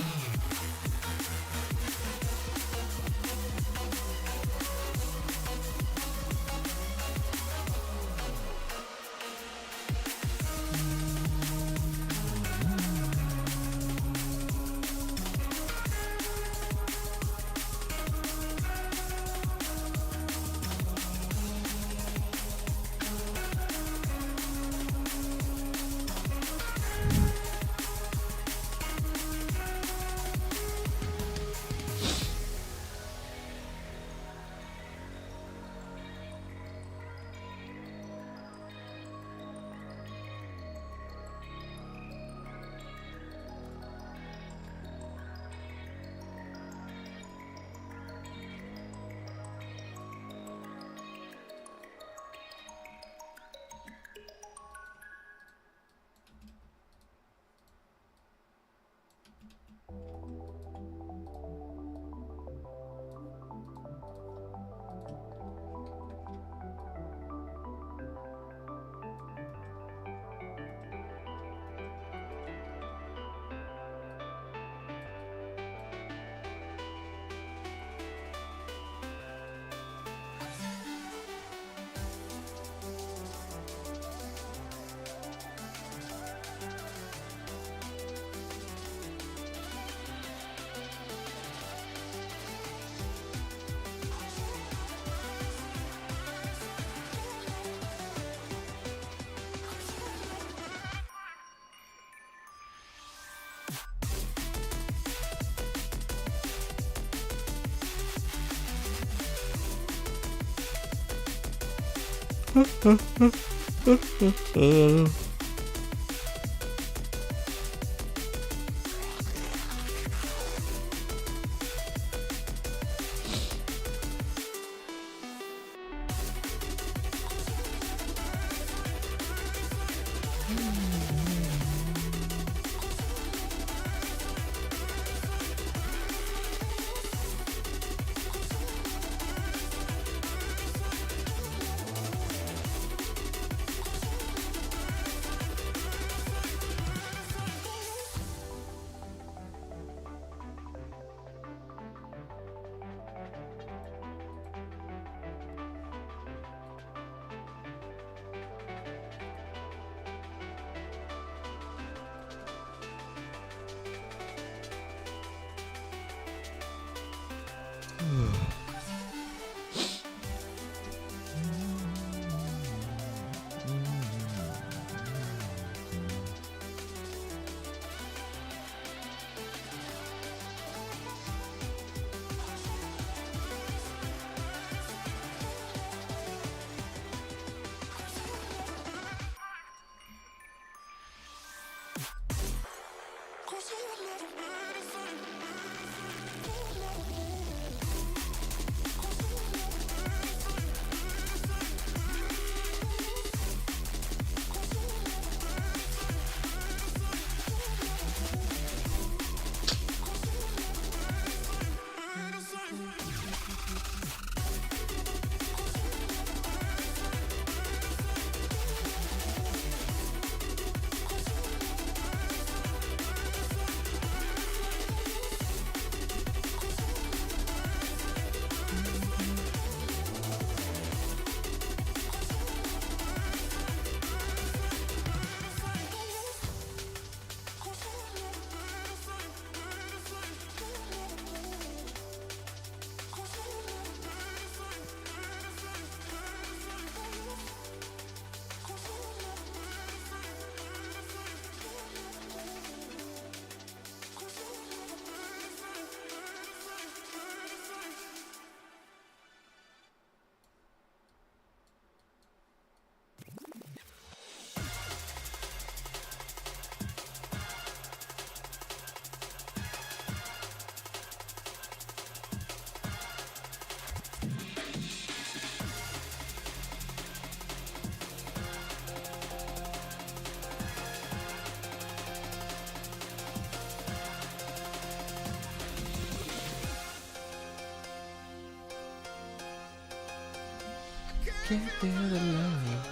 can't feel the love.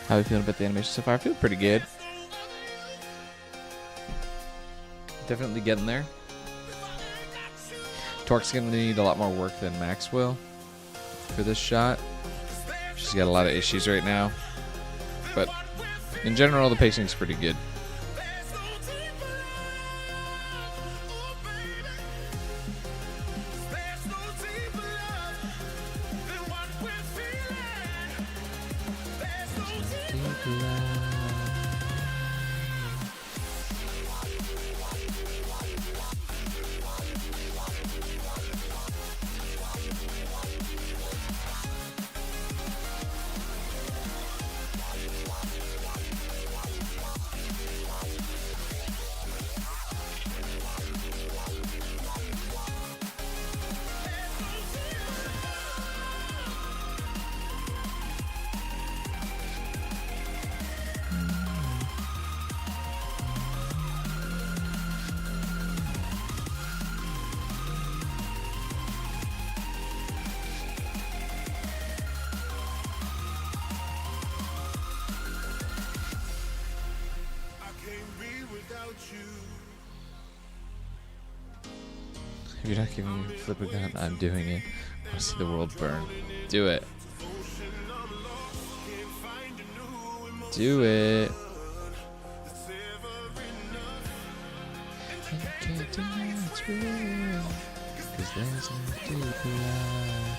How are you feeling about the animation so far? I feel pretty good. Definitely getting there. Torque's going to need a lot more work than Max will for this shot. She's got a lot of issues right now. But in general, the pacing's pretty good. If you're not giving me a flip a gun, I'm doing it. I want to see the world burn. Do it. Do it. And you can't deny it's real, 'cause there's no deep love.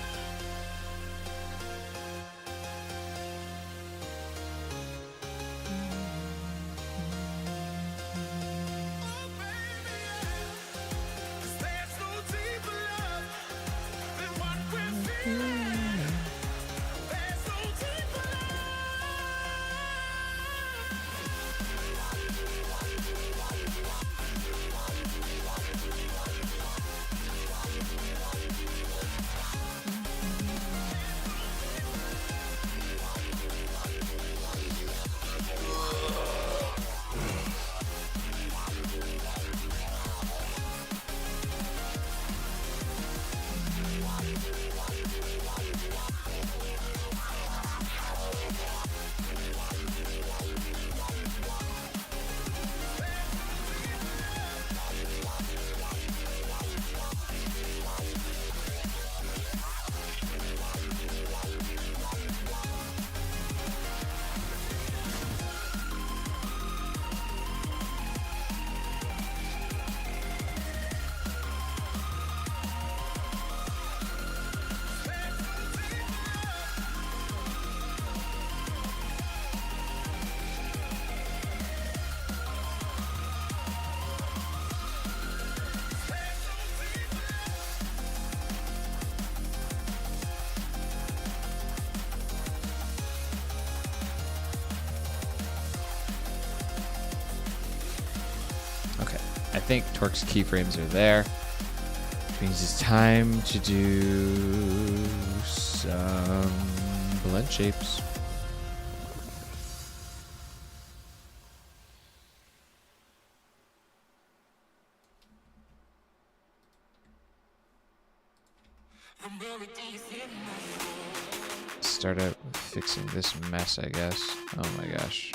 I think Torque's keyframes are there. Which means it's time to do some blend shapes. Start out with fixing this mess, I guess. Oh my gosh.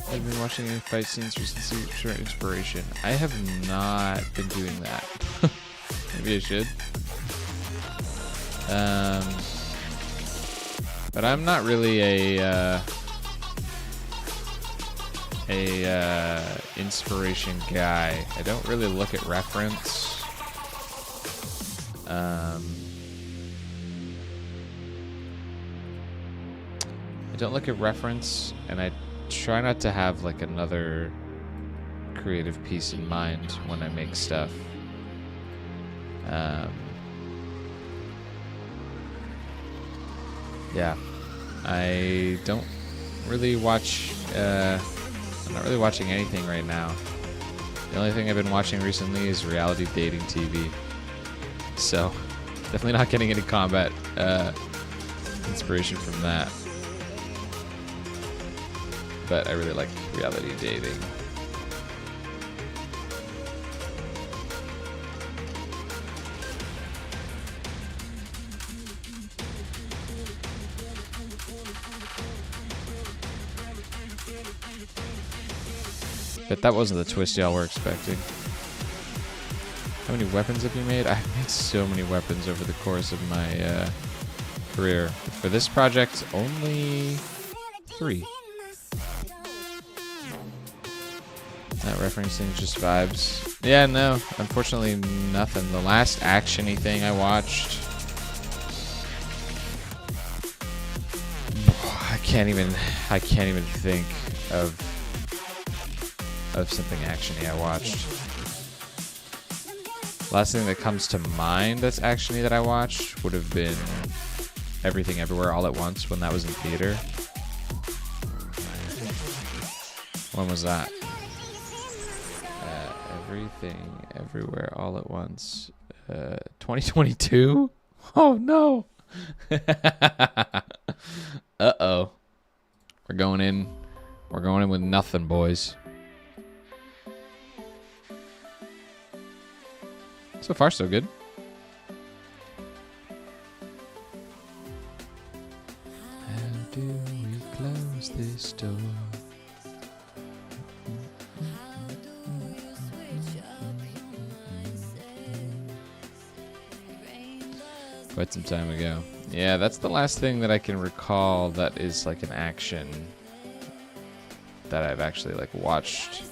I've been watching any fight scenes recently for inspiration. I have not been doing that. Maybe I should. But I'm not really a inspiration guy. I don't really look at reference. I don't look at reference, and I try not to have like another creative piece in mind when I make stuff. Yeah, I don't really watch. I'm not really watching anything right now. The only thing I've been watching recently is reality dating TV. So, definitely not getting any combat inspiration from that. But I really like reality dating. But that wasn't the twist y'all were expecting. How many weapons have you made? I've made so many weapons over the course of my career. For this project, only 3. Not referencing, just vibes. Yeah, no, unfortunately nothing. The last action-y thing I watched, I can't even think of something action-y I watched. Last thing that comes to mind that's action-y that I watched would have been Everything Everywhere All at Once when that was in theater. When was that? Everything Everywhere All at Once. 2022? Oh no. Uh-oh. We're going in with nothing, boys. So far, so good. How do we close this door? Quite some time ago. Yeah, that's the last thing that I can recall that is like an action that I've actually like watched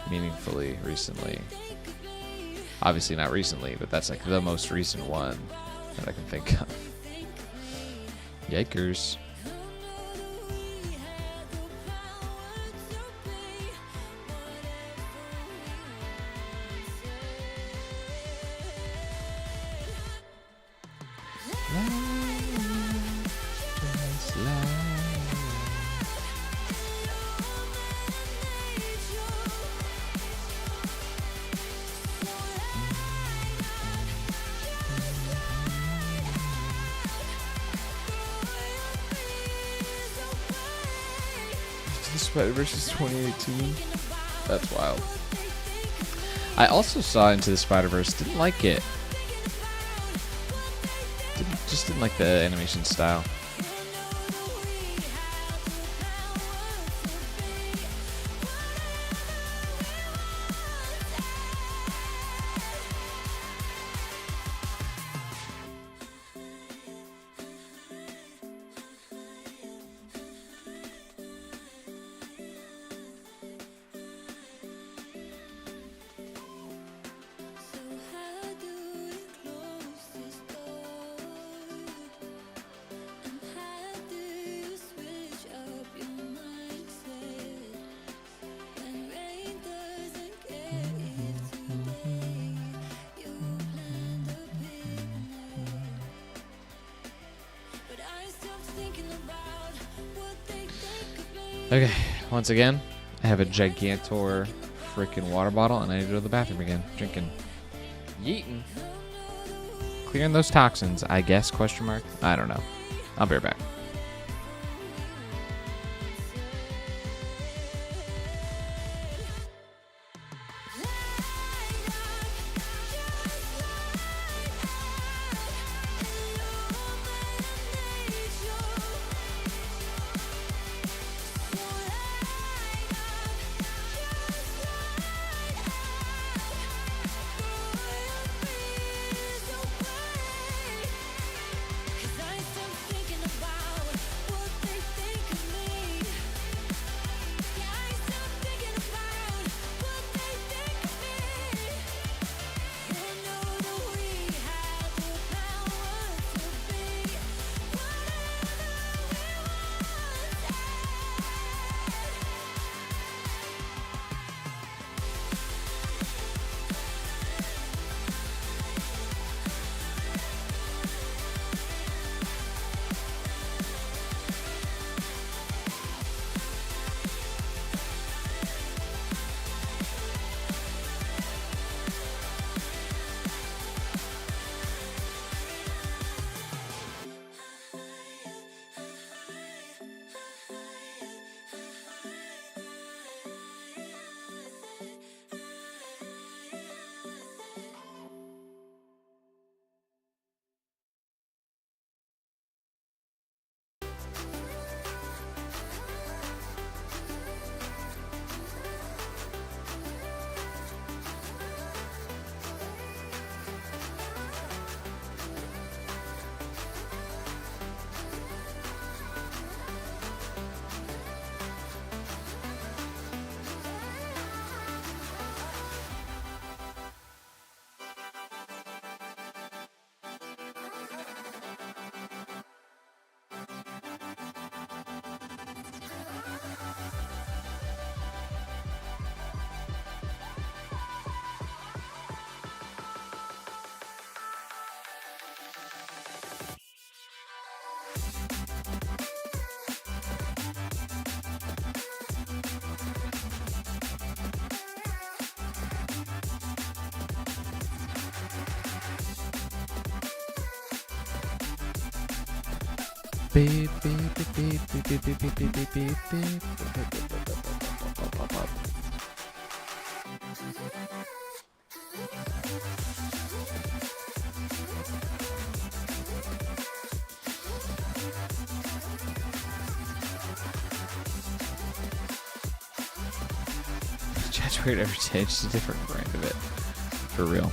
meaningfully recently. Obviously not recently, but that's like the most recent one that I can think of. Yikers. Spider-Verse is 2018. That's wild. I also saw Into the Spider-Verse. Didn't like it. Just didn't like the animation style. Okay, once again, I have a gigantor freaking water bottle, and I need to go to the bathroom again. Drinking. Yeeting. Clearing those toxins, I guess, question mark? I don't know. I'll be right back. Beep, beep, beep, beep, beep, beep, beep, beep, beep, beep, beep, beep. Judge weird every day, just a different brand of it. For real.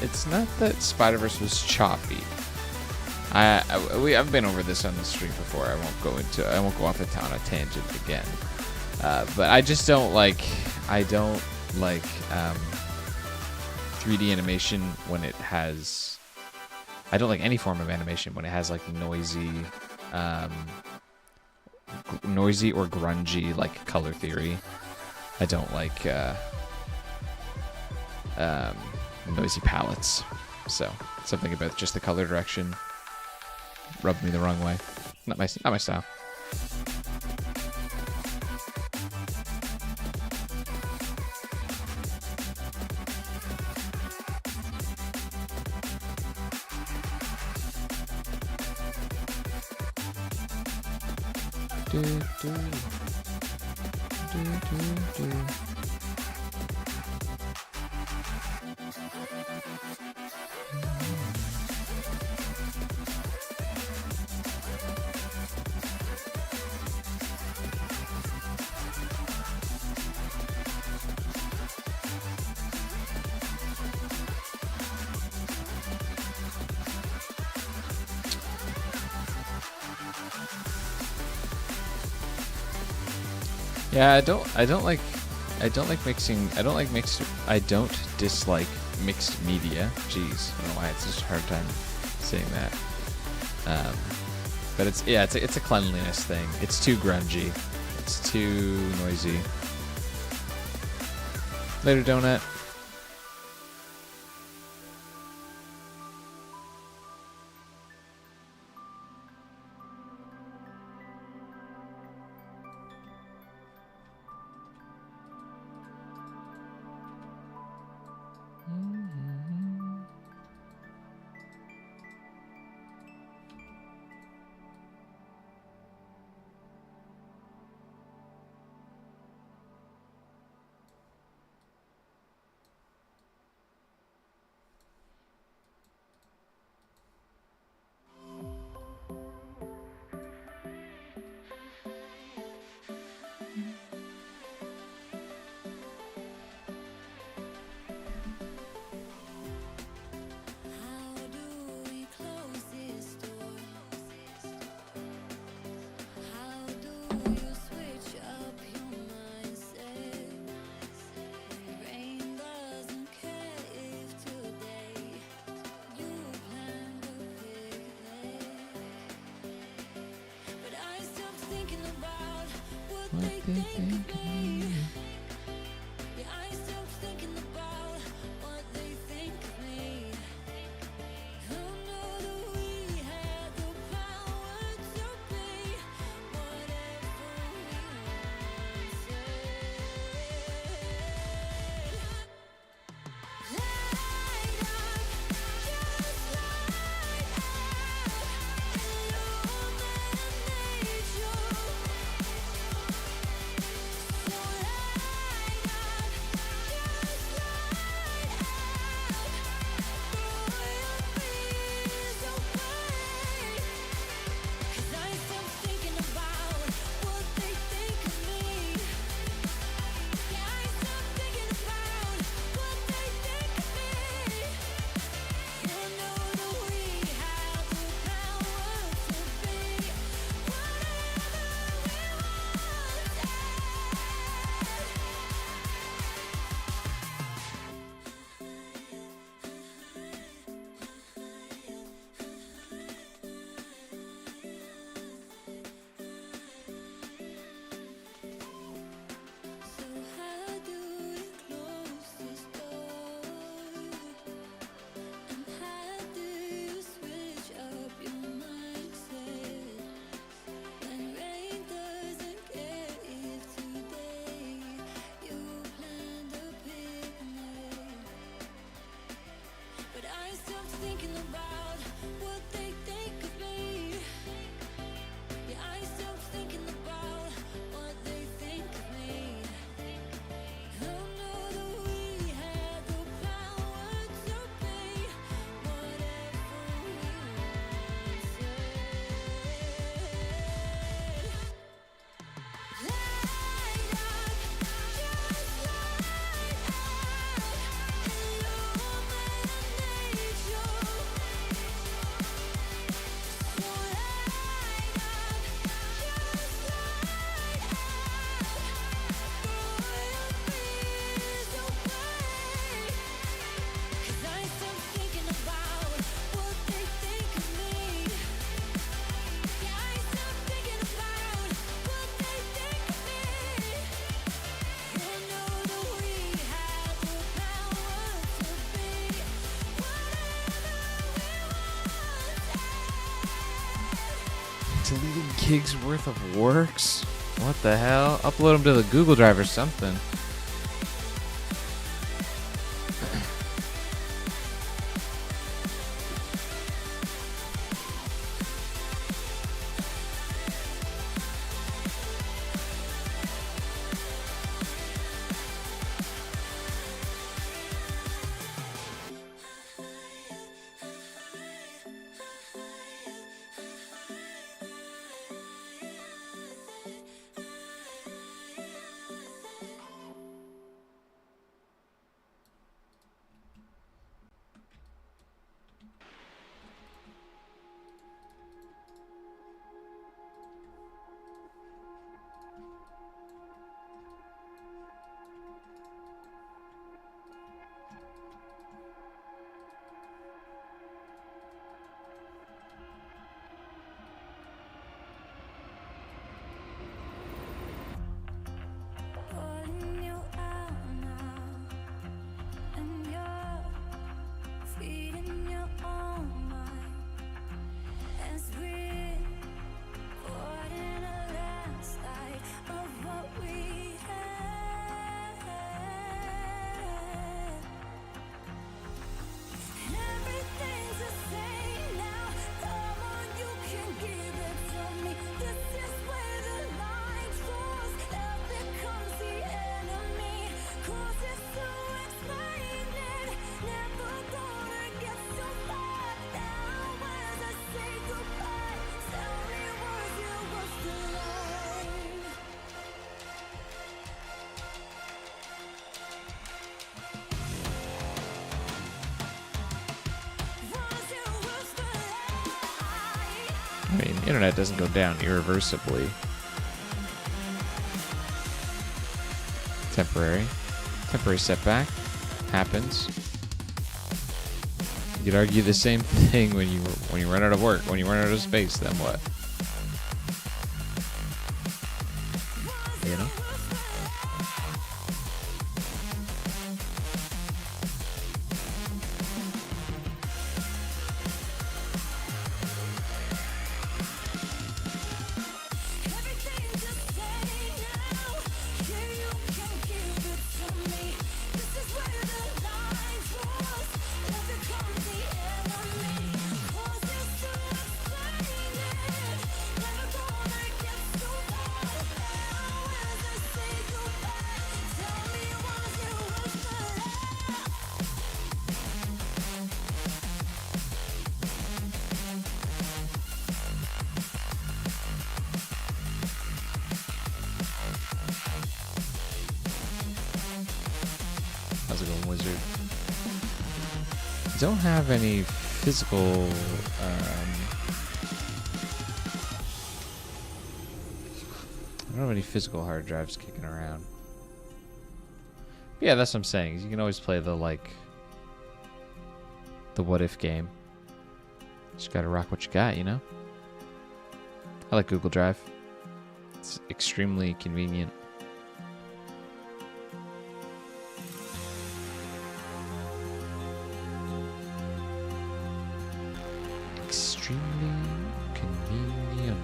It's not that Spider-Verse was choppy. I've been over this on the stream before. I won't go off on a tangent again. But I just don't like 3D animation when it has. I don't like any form of animation when it has like noisy or grungy like color theory. I don't like noisy palettes. So something about just the color direction rubbed me the wrong way. Not my style. Yeah, I don't dislike mixed media. Jeez, I don't know why it's such a hard time saying that. But it's a cleanliness thing. It's too grungy. It's too noisy. Later, Donut. How do we close this door? How do you switch up your mindset? Rain doesn't care if today you plan the picnic. But I stopped thinking about what they think of me. Yeah, I stopped thinking about what they think of me. Who knew that we had the power to be whatever we wanted? Light up, just light up, illuminate you. So light up, just light up, throw your fears away. 'Cause I stopped thinking about what they think of me. Yeah, I stopped thinking about what they think of me. Who knew that we had the power to be whatever we So how do we close this door? And how do you switch up your mindset? When rain doesn't care if today you planned a picnic. But I stopped thinking about what they think of me. Yeah, I stopped thinking about what they think of me. Who knew that we had the power to be whatever we wanted? Light up, just light up, illuminate you. So light up, just light up, throw your fears away. 'Cause I stopped thinking about what they think of me. Yeah, I stopped thinking about what they think of me. Who knew that we had the power to be whatever we wanted? Deleting gigs worth of works? What the hell? Upload them to the Google Drive or something. give it to me. This is where the line draws. Love becomes the enemy. Cause it's to explain it. Never gonna get so far. Now as I say goodbye, tell me was you was the line. Was you was the line. I mean, internet doesn't go down irreversibly. Temporary setback happens. You could argue the same thing when you run out of work, when you run out of space. Then what? You know. Everything to say now. Here you can give it to me. This is where the line draws. Love becomes the enemy. Cause it's to explain it. Never gonna get so far. Now as I say goodbye, tell me was you was the last. How's it going, Wizard? Don't have any physical. I don't have any physical hard drives kicking around. Yeah, that's what I'm saying. You can always play the what if game. Just gotta rock what you got, you know? I like Google Drive. It's extremely convenient. Extremely convenient.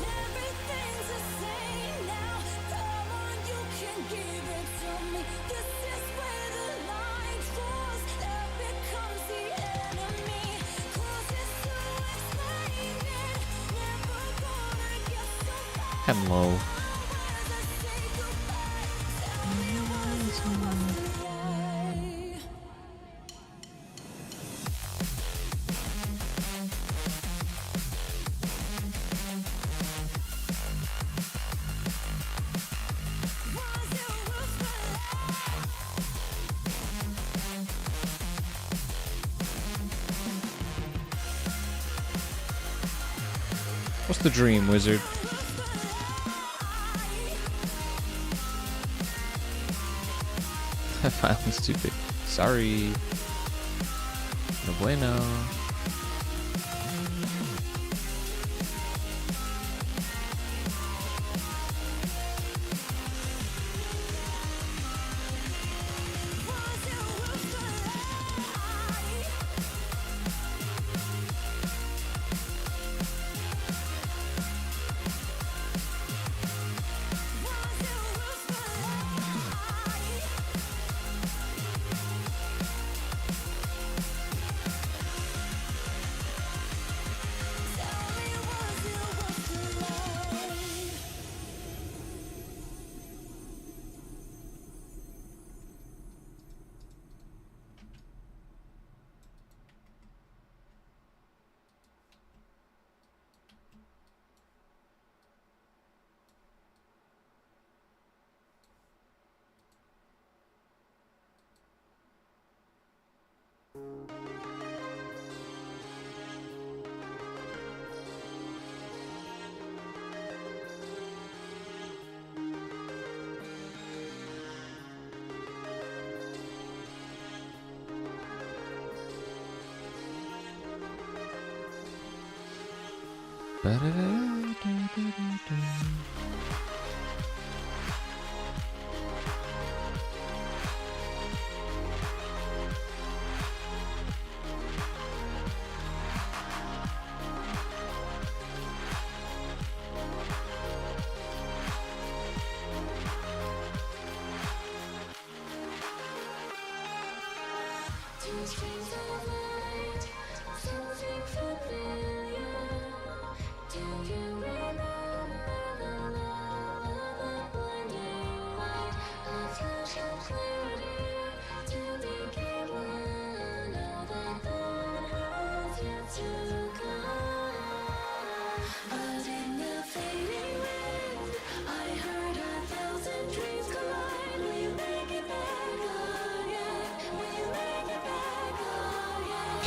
Everything's the same now. Come on, you can give it to me. This is where the line draws. Love becomes the enemy. Cause it's to explain it. Never gonna get so far. Hello. As I say goodbye, tell me was you was the lie. Was you was the lie. What's the dream, Wizard? That file's too big. Sorry. No bueno. Was you was the lie. Was you was the lie. Tell me was you was the lie.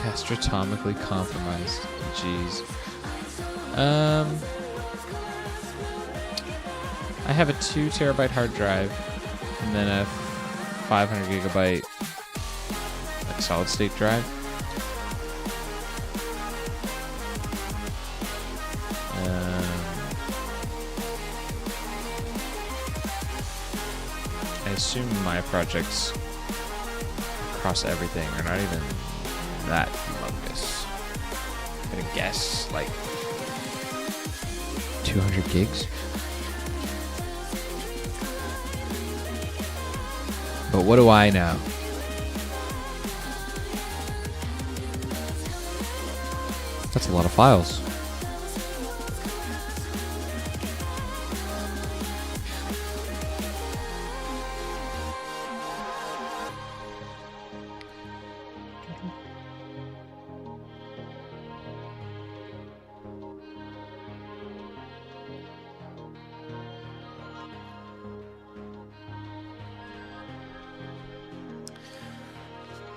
Gastronomically compromised. Jeez. I have a 2 terabyte hard drive and then a 500 gigabyte like solid state drive. I assume my projects across everything are not even that humongous. I'm gonna guess like 200 gigs. But what do I know? That's a lot of files.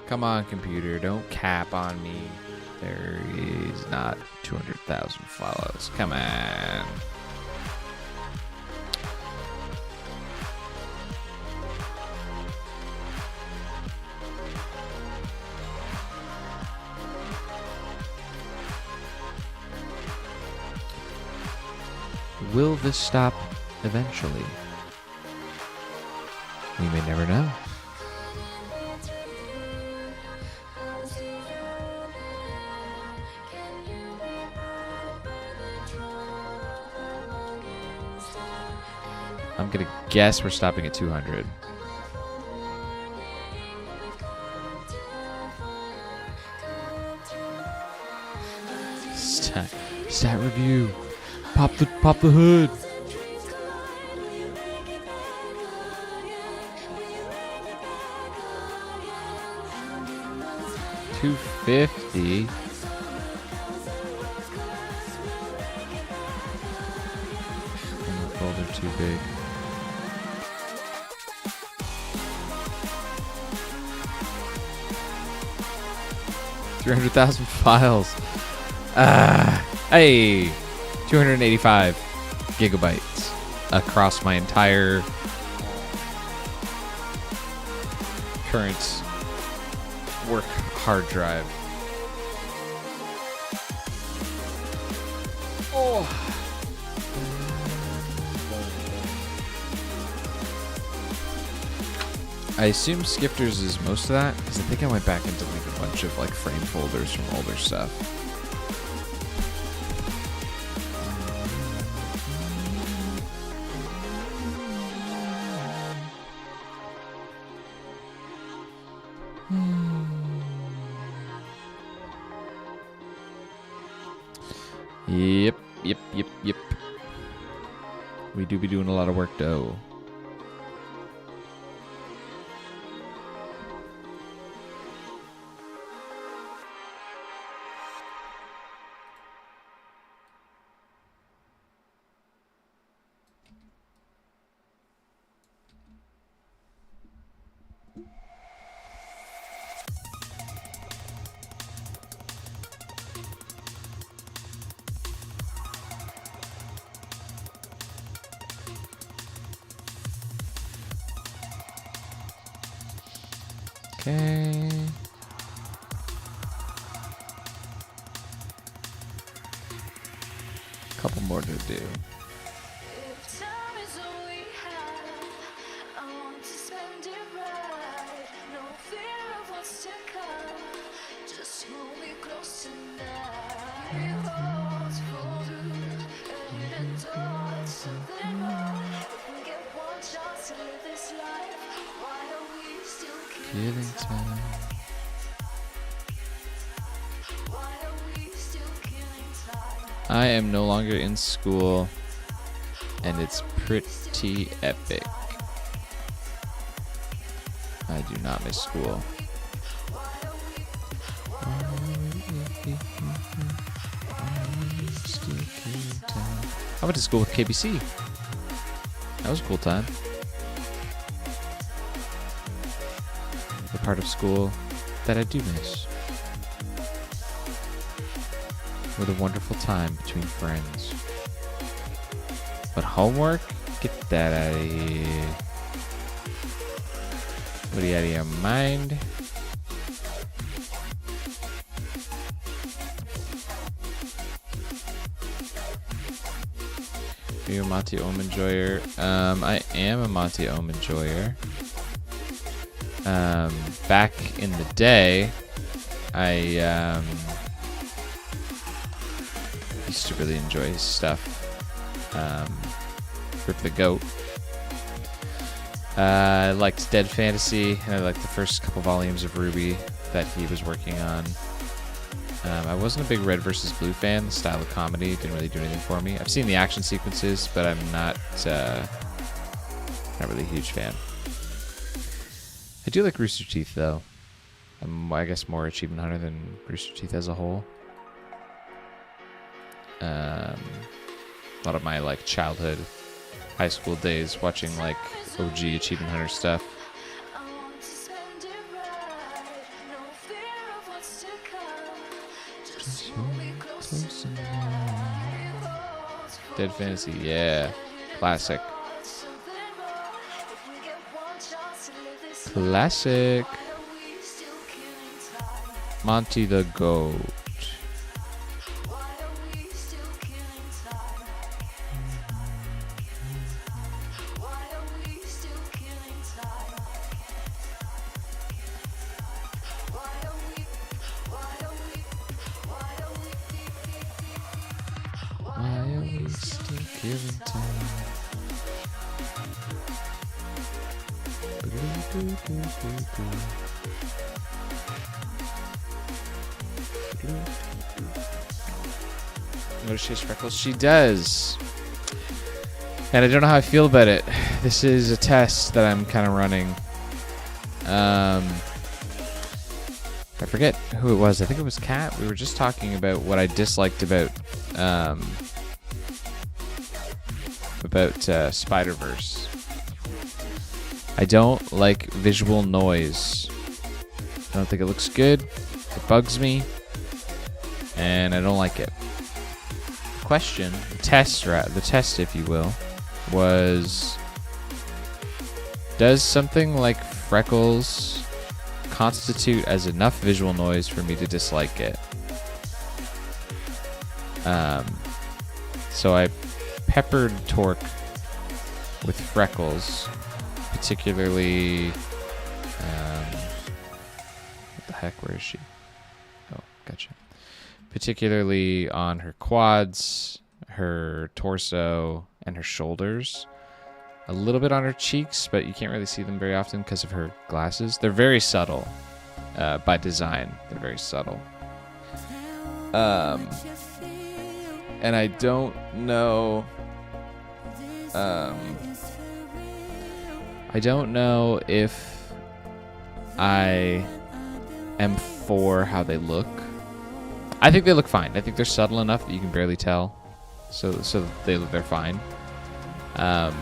Come on, computer, don't cap on me. There is not 200,000 files. Come on. Will this stop eventually? We may never know. I'm gonna guess we're stopping at 200. Stat review. Pop the hood. $250. Folder too big. $300,000 files. Hey, 285 gigabytes across my entire current work hard drive. Oh. I assume Skifters is most of that, because I think I went back and deleted a bunch of like frame folders from older stuff. Yep. We do be doing a lot of work though. Okay. Couple more to do. If time is all we have, I want to spend it right. No fear of what's to come. Just hold me close tonight. We hold for and towards something more. If we get one chance to live this life, why are we still Killing time. Why are we still killing time? I am no longer in school, and it's pretty epic. I do not miss school. I went to school with KBC. That was a cool time. The part of school that I do miss. with a wonderful time between friends. But homework? Get that out of here. What are you out of your mind? Are you a Monty Ohm enjoyer? I am a Monty Ohm enjoyer. Back in the day, I used to really enjoy his stuff. Rip the Goat. I liked Dead Fantasy, and I liked the first couple volumes of Ruby that he was working on. I wasn't a big Red vs. Blue fan. The style of comedy didn't really do anything for me. I've seen the action sequences, but I'm not really a huge fan. I do like Rooster Teeth, though. I'm, I guess, more Achievement Hunter than Rooster Teeth as a whole. A lot of my like childhood, high school days watching like OG Achievement Hunter stuff. Dead Fantasy, yeah, classic. Classic. Monty the Goat. Why are we still killing time? Notice she has freckles? She does. And I don't know how I feel about it. This is a test that I'm kind of running. I forget who it was. I think it was Kat. We were just talking about what I disliked about Spider-Verse. I don't like visual noise. I don't think it looks good. It bugs me. And I don't like it. Question, the test, if you will, was, does something like freckles constitute as enough visual noise for me to dislike it? So I peppered Torque with freckles, particularly, what the heck, where is she? Oh, gotcha. Particularly on her quads, her torso, and her shoulders. A little bit on her cheeks, but you can't really see them very often because of her glasses. They're very subtle by design. They're very subtle. And I don't know... I don't know if I am for how they look. I think they look fine. I think they're subtle enough that you can barely tell. So they're fine. I'm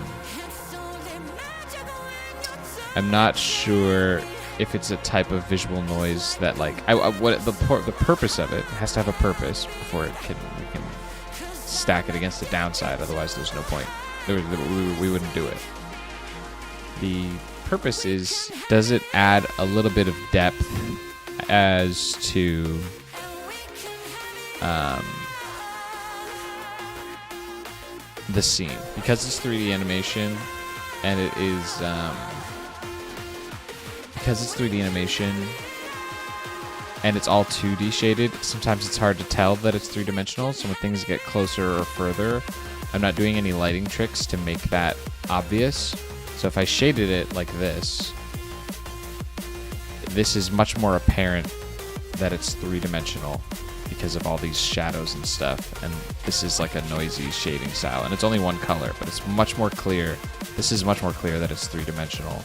not sure if it's a type of visual noise that like what the purpose of it has to have a purpose before we can stack it against the downside. Otherwise, there's no point. We wouldn't do it. The purpose is, does it add a little bit of depth as to the scene, because it's 3D animation, and it is because it's 3D animation and it's all 2D shaded. Sometimes it's hard to tell that it's three-dimensional. So when things get closer or further, I'm not doing any lighting tricks to make that obvious. So if I shaded it like this is much more apparent that it's three-dimensional because of all these shadows and stuff, and this is like a noisy shading style, and it's only one color, but it's much more clear. This is much more clear that it's three-dimensional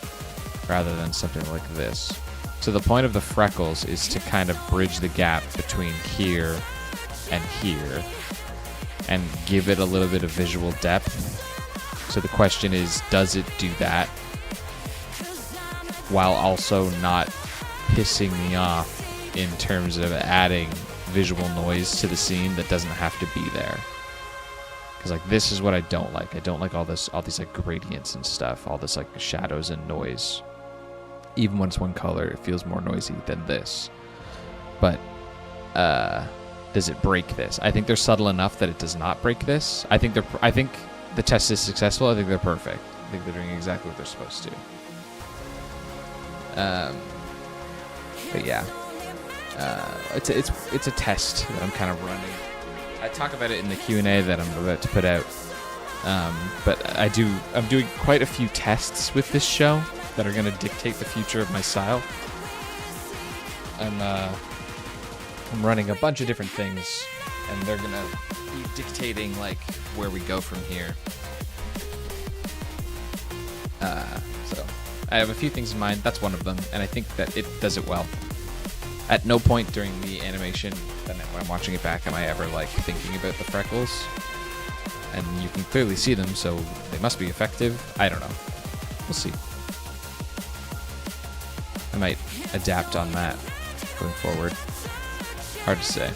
rather than something like this. So the point of the freckles is to kind of bridge the gap between here and here and give it a little bit of visual depth. So the question is, does it do that while also not pissing me off in terms of adding visual noise to the scene that doesn't have to be there. Because like this is what I don't like. I don't like all these like gradients and stuff, all this like shadows and noise. Even when it's one color, it feels more noisy than this. But does it break this? I think they're subtle enough that it does not break this. I think the test is successful. I think they're perfect. I think they're doing exactly what they're supposed to. But yeah, it's a test that I'm kind of running. I talk about it in the Q&A that I'm about to put out. But I'm doing quite a few tests with this show that are going to dictate the future of my style. I'm running a bunch of different things, and they're going to be dictating like where we go from here. So I have a few things in mind. That's one of them, and I think that it does it well. At no point during the animation, and when I'm watching it back, am I ever like thinking about the freckles. And you can clearly see them, so they must be effective. I don't know. We'll see. I might adapt on that going forward. Hard to say.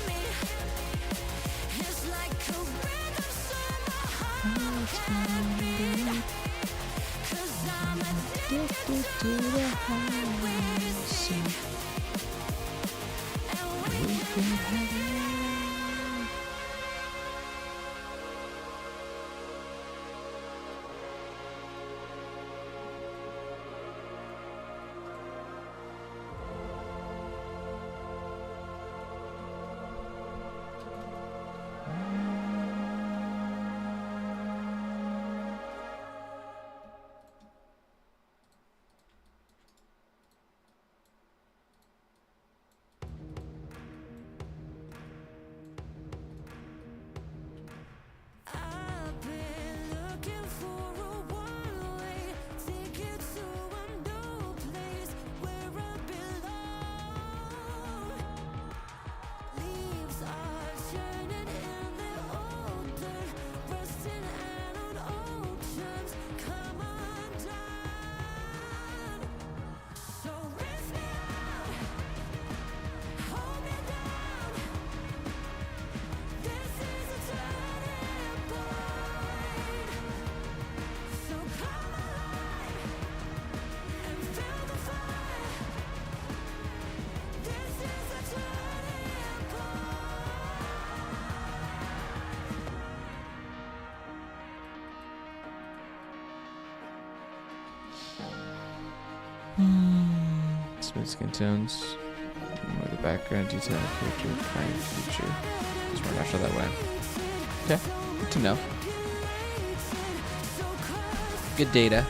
Smooth skin tones. More the background detail character current future. It's more natural that way. Okay, good to know. Good data.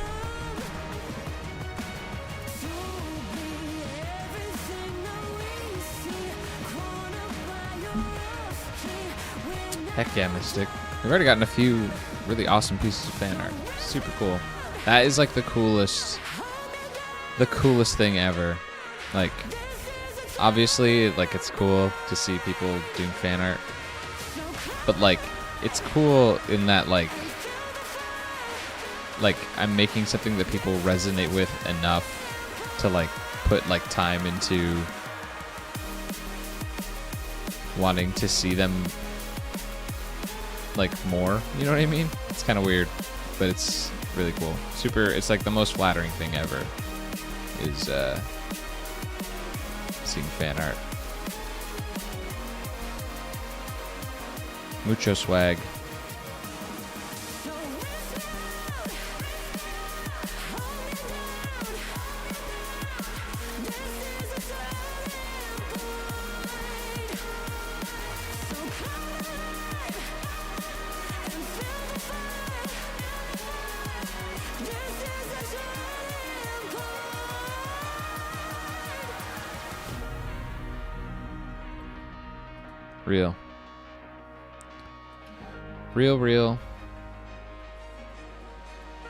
Heck yeah, Mystic. We've already gotten a few really awesome pieces of fan art. Super cool. That is like the coolest thing ever. Like, obviously, like, it's cool to see people doing fan art, but like, it's cool in that like I'm making something that people resonate with enough to like put like time into wanting to see them like more, you know what I mean? It's kind of weird, but it's really cool. Super, it's like the most flattering thing ever is seeing fan art. Mucho swag. Real. Real.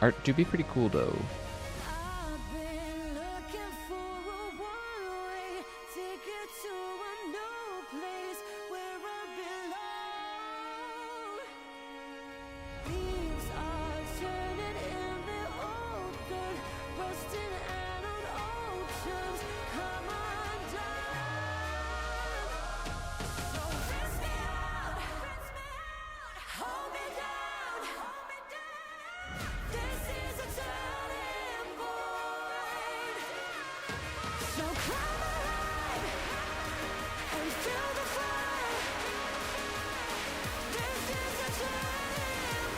Art do be pretty cool though. I've been looking for a one-way ticket to a new place where I belong. Leaves are turning in the open, rusting out on oceans. Come undone. So So come alive and feel the fire. This is a turning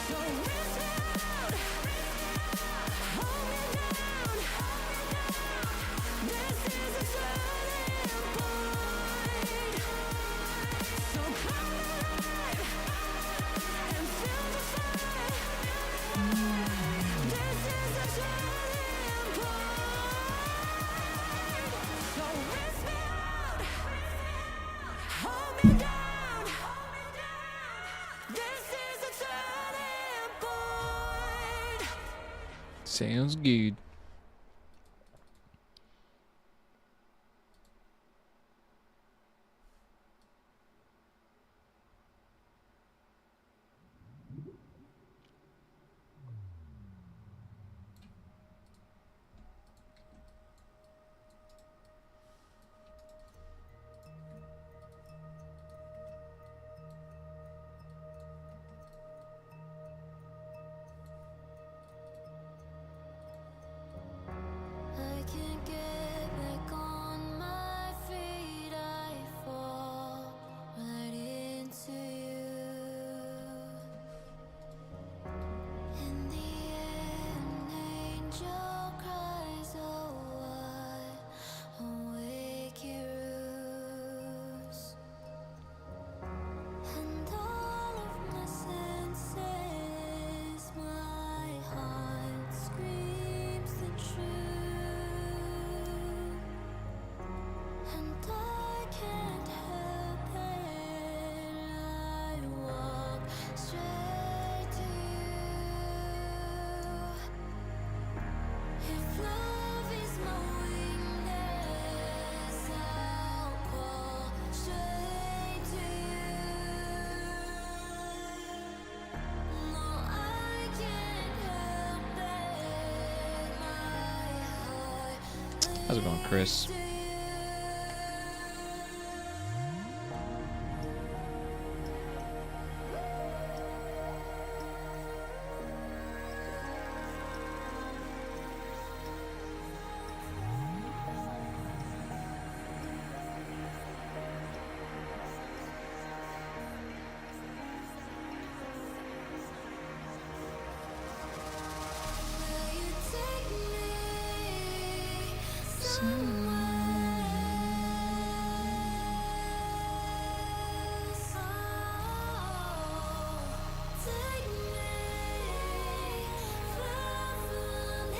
So rinse me out, hold me down. This is a turning point. So come alive and feel the fire. This is a turning point. So rinse me out, hold me down. This is a turning point. Sounds good. I can't get back on my feet. I fall right into you. In the end, angel cries, oh, I awake your ruse. And all of my senses, my heart screams the truth. And I can't help it, I walk straight to you. If love is my weakness, I'll call straight to you. No, I can't help it, my heart How's it going, Chris? to you. Will you take me take me far from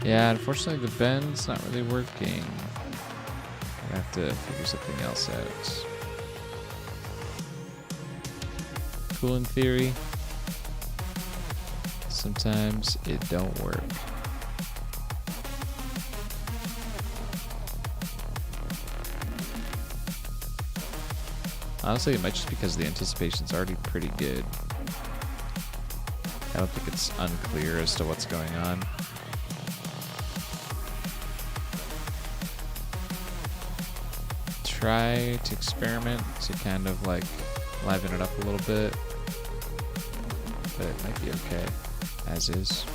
Yeah, unfortunately the bend's not really working. I have to figure something else out. Cool in theory. Sometimes it don't work. Honestly, it might just be because the anticipation's already pretty good. I don't think it's unclear as to what's going on. Try to experiment to kind of like liven it up a little bit, but it might be okay as is.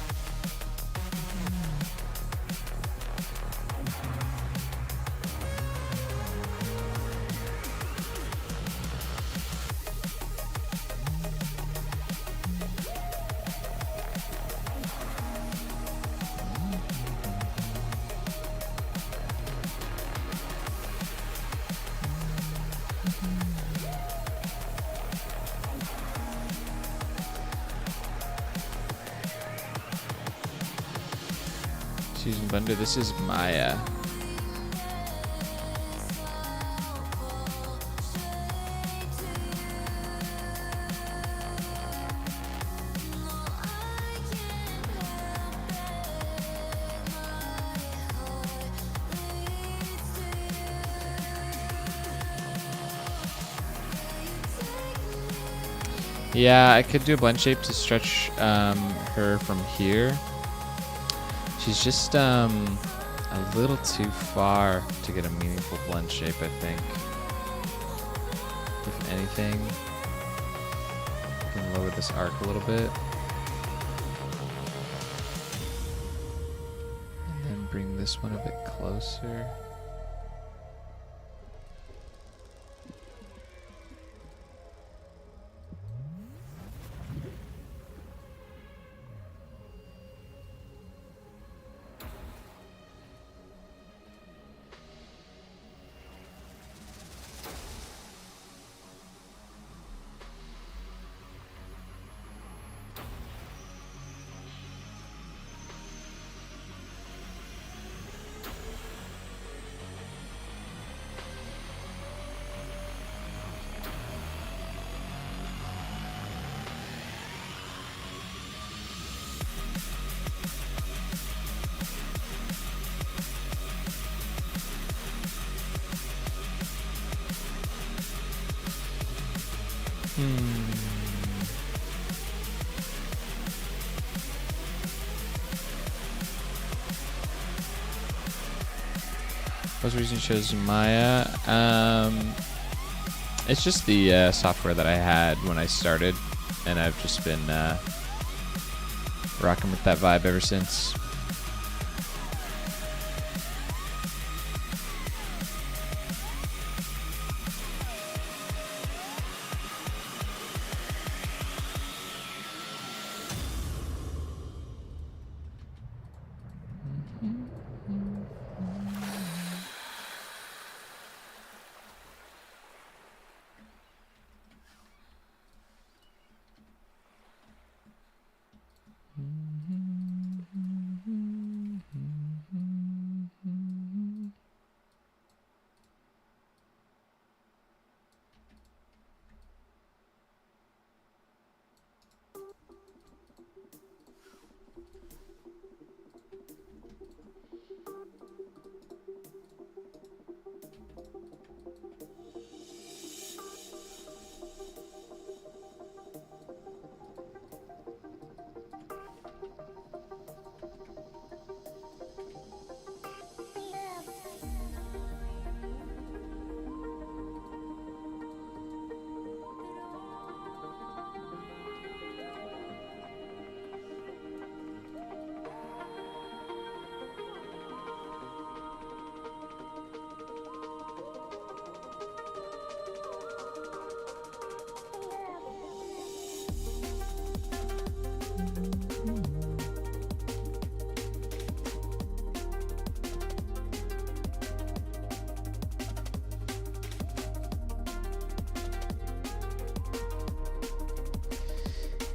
using Blender. This is Maya. Yeah, I could do a blend shape to stretch her from here. She's just a little too far to get a meaningful blend shape, I think. If anything, I can lower this arc a little bit. And then bring this one a bit closer. What's the reason you chose Maya? It's just the software that I had when I started, and I've just been rocking with that vibe ever since.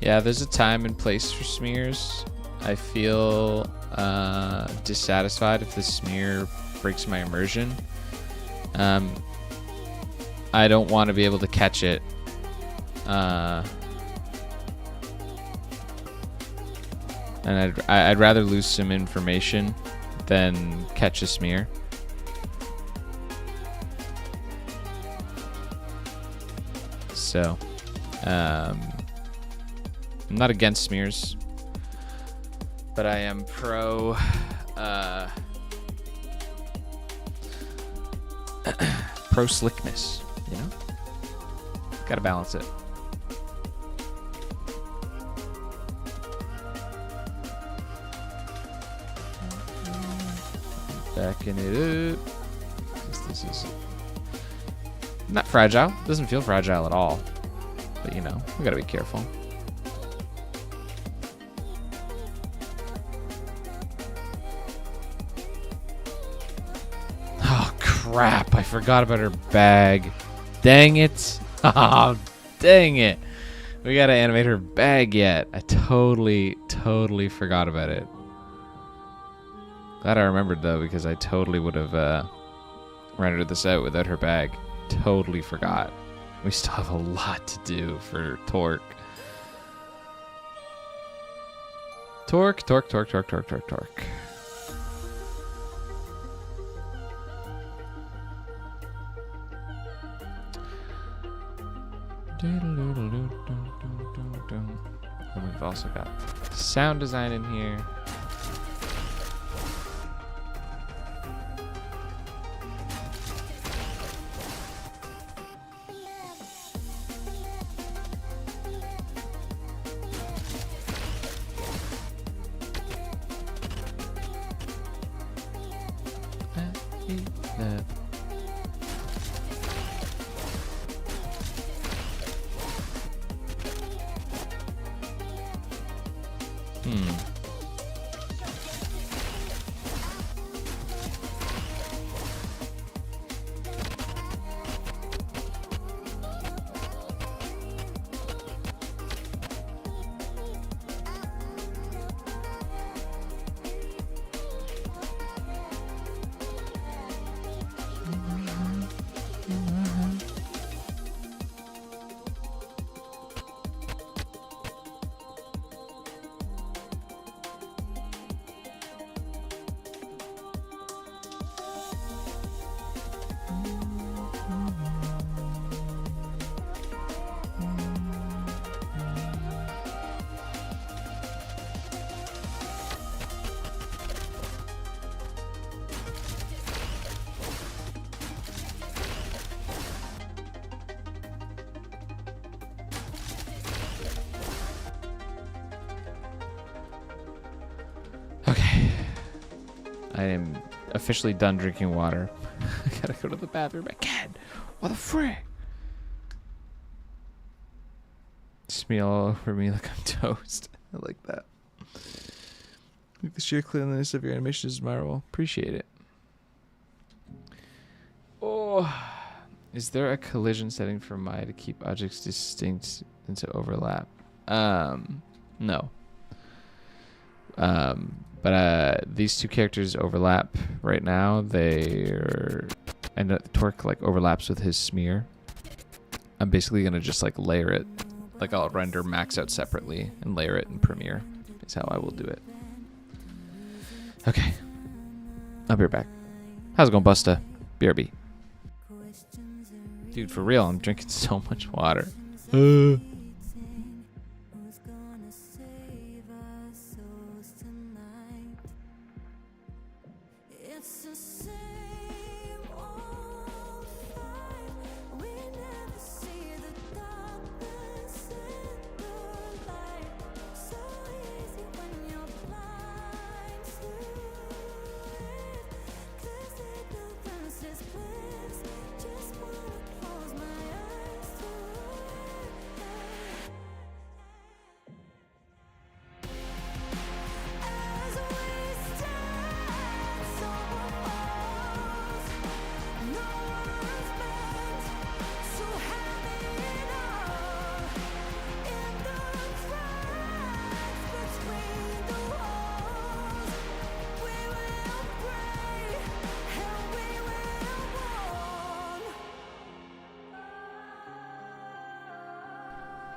Yeah, there's a time and place for smears. I feel dissatisfied if the smear breaks my immersion. I don't want to be able to catch it. And I'd rather lose some information than catch a smear. So, I'm not against smears, but I am pro pro slickness, you know? Gotta balance it. Backing it up. This is not fragile. Doesn't feel fragile at all. But you know, we gotta be careful. Oh crap, I forgot about her bag. Dang it. Oh, dang it. We gotta animate her bag yet. I totally forgot about it. That I remembered, though, because I totally would have rendered this out without her bag. Totally forgot. We still have a lot to do for Torque. Torque. And we've also got sound design in here. Okay. I am officially done drinking water. I gotta go to the bathroom again. What the frick? Smear all over me like I'm toast. I like that. Like the sheer cleanliness of your animation is admirable. Appreciate it. Oh. Is there a collision setting for Maya to keep objects distinct and to overlap? No. But these two characters overlap right now. And Torque like overlaps with his smear. I'm basically gonna just like layer it. Like I'll render max out separately and layer it in Premiere. Is how I will do it. Okay. I'll be right back. How's it going, Busta? BRB. Dude, for real, I'm drinking so much water.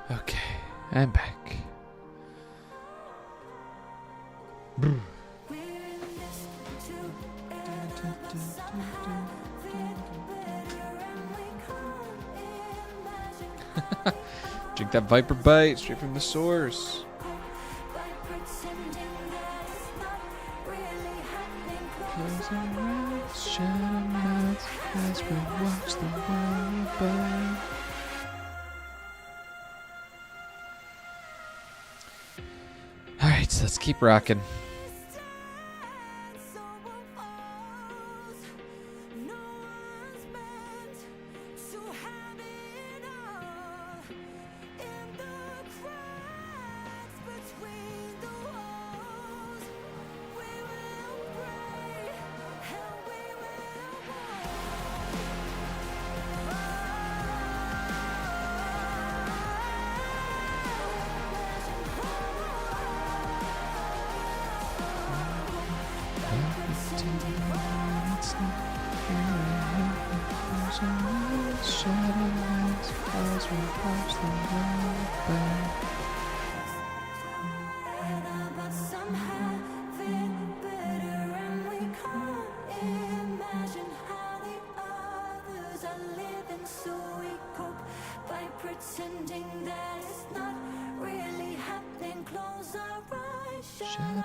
Okay, I'm back. Drink that Viper Bite straight from the source. Close our eyes, shut our mouths as we watch the world burn. Alright, so let's keep rocking.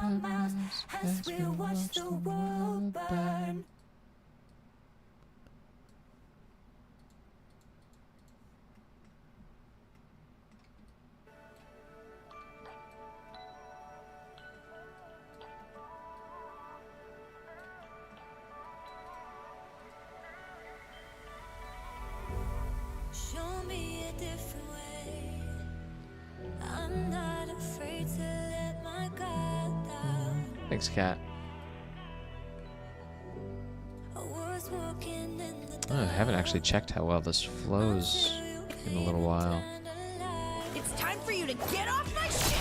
miles as we watch the world burn. Show me a different way. I'm not afraid to let my guard down. Thanks, Kat. I was walking in the Oh, I haven't actually checked how well this flows in a little while. It's time for you to get off my shit.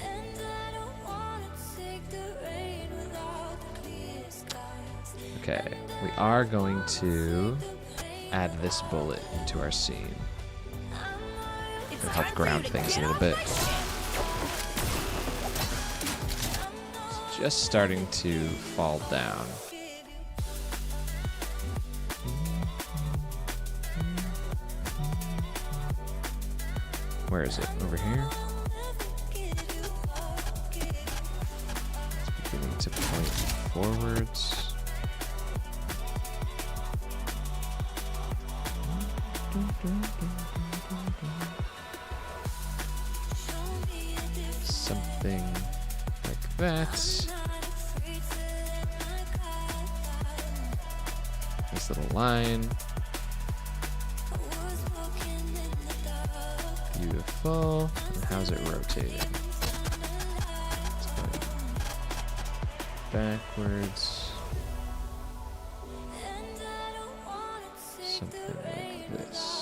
And I don't wanna take the rain without the clear skies. Okay, we are going to add this bullet into our scene. It'll help ground things a little bit. It's just starting to fall down. Where is it? Over here? It's beginning to point forwards. Something like that. This little line. Beautiful. And how's it rotating? It's going backwards. Something like this.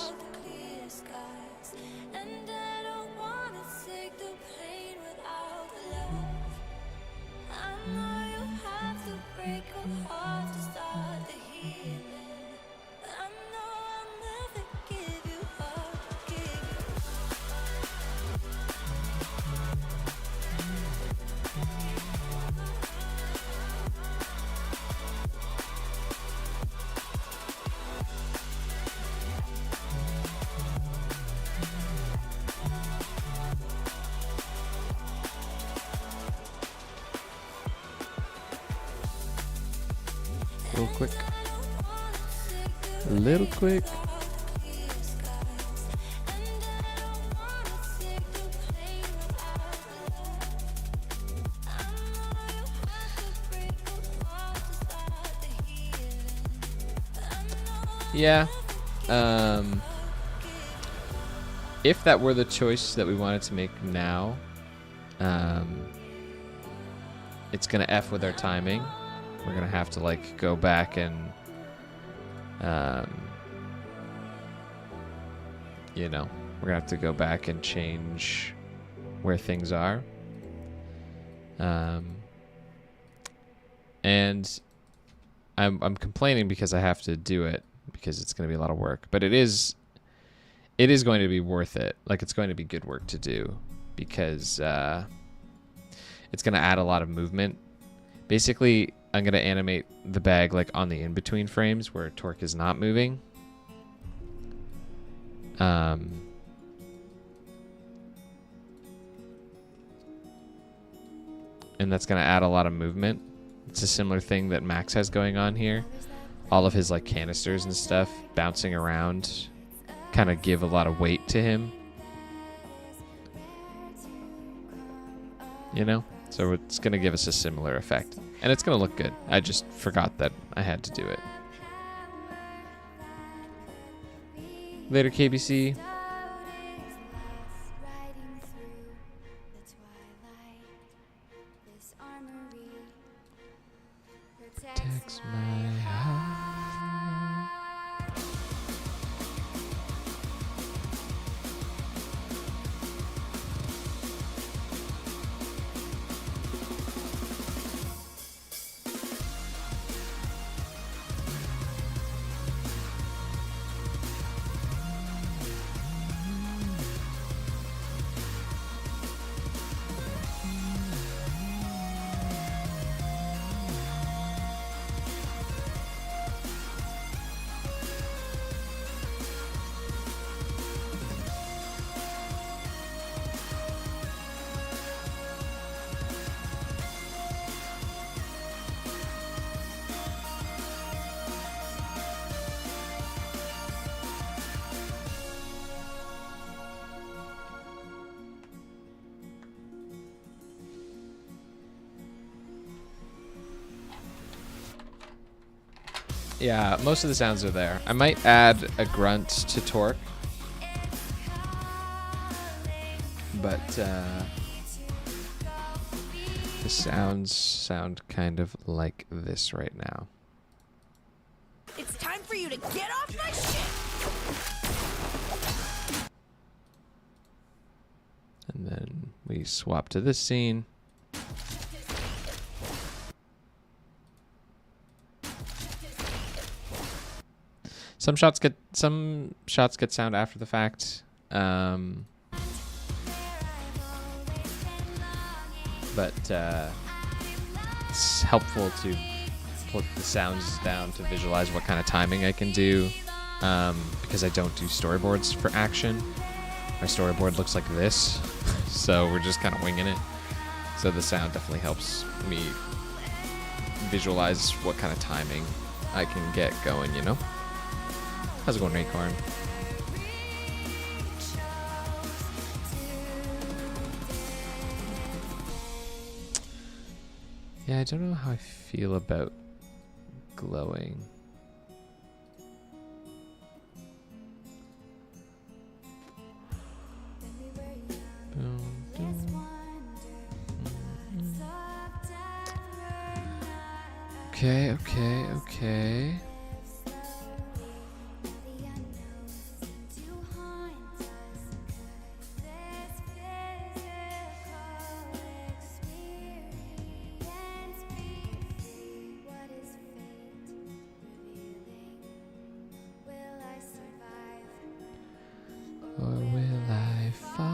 A little quick. A little quick. Yeah. If that were the choice that we wanted to make now, it's gonna F with our timing. We're gonna have to like go back and, you know, we're gonna have to go back and change where things are. And I'm complaining because I have to do it because it's gonna be a lot of work, but it is going to be worth it. Like, it's going to be good work to do because it's gonna add a lot of movement. Basically, I'm going to animate the bag like on the in-between frames where torque is not moving. And that's going to add a lot of movement. It's a similar thing that Max has going on here. All of his like canisters and stuff bouncing around kind of give a lot of weight to him. You know? So it's going to give us a similar effect. And it's going to look good. I just forgot that I had to do it. Later, KBC. Protects my heart. Yeah, most of the sounds are there. I might add a grunt to torque. But the sounds sound kind of like this right now. It's time for you to get off my shit! And then we swap to this scene. Some shots get sound after the fact. But it's helpful to put the sounds down to visualize what kind of timing I can do, because I don't do storyboards for action. My storyboard looks like this, so we're just kind of winging it. So the sound definitely helps me visualize what kind of timing I can get going, you know? How's it going, Raycorn? Yeah, I don't know how I feel about glowing. Okay. Or will I fall?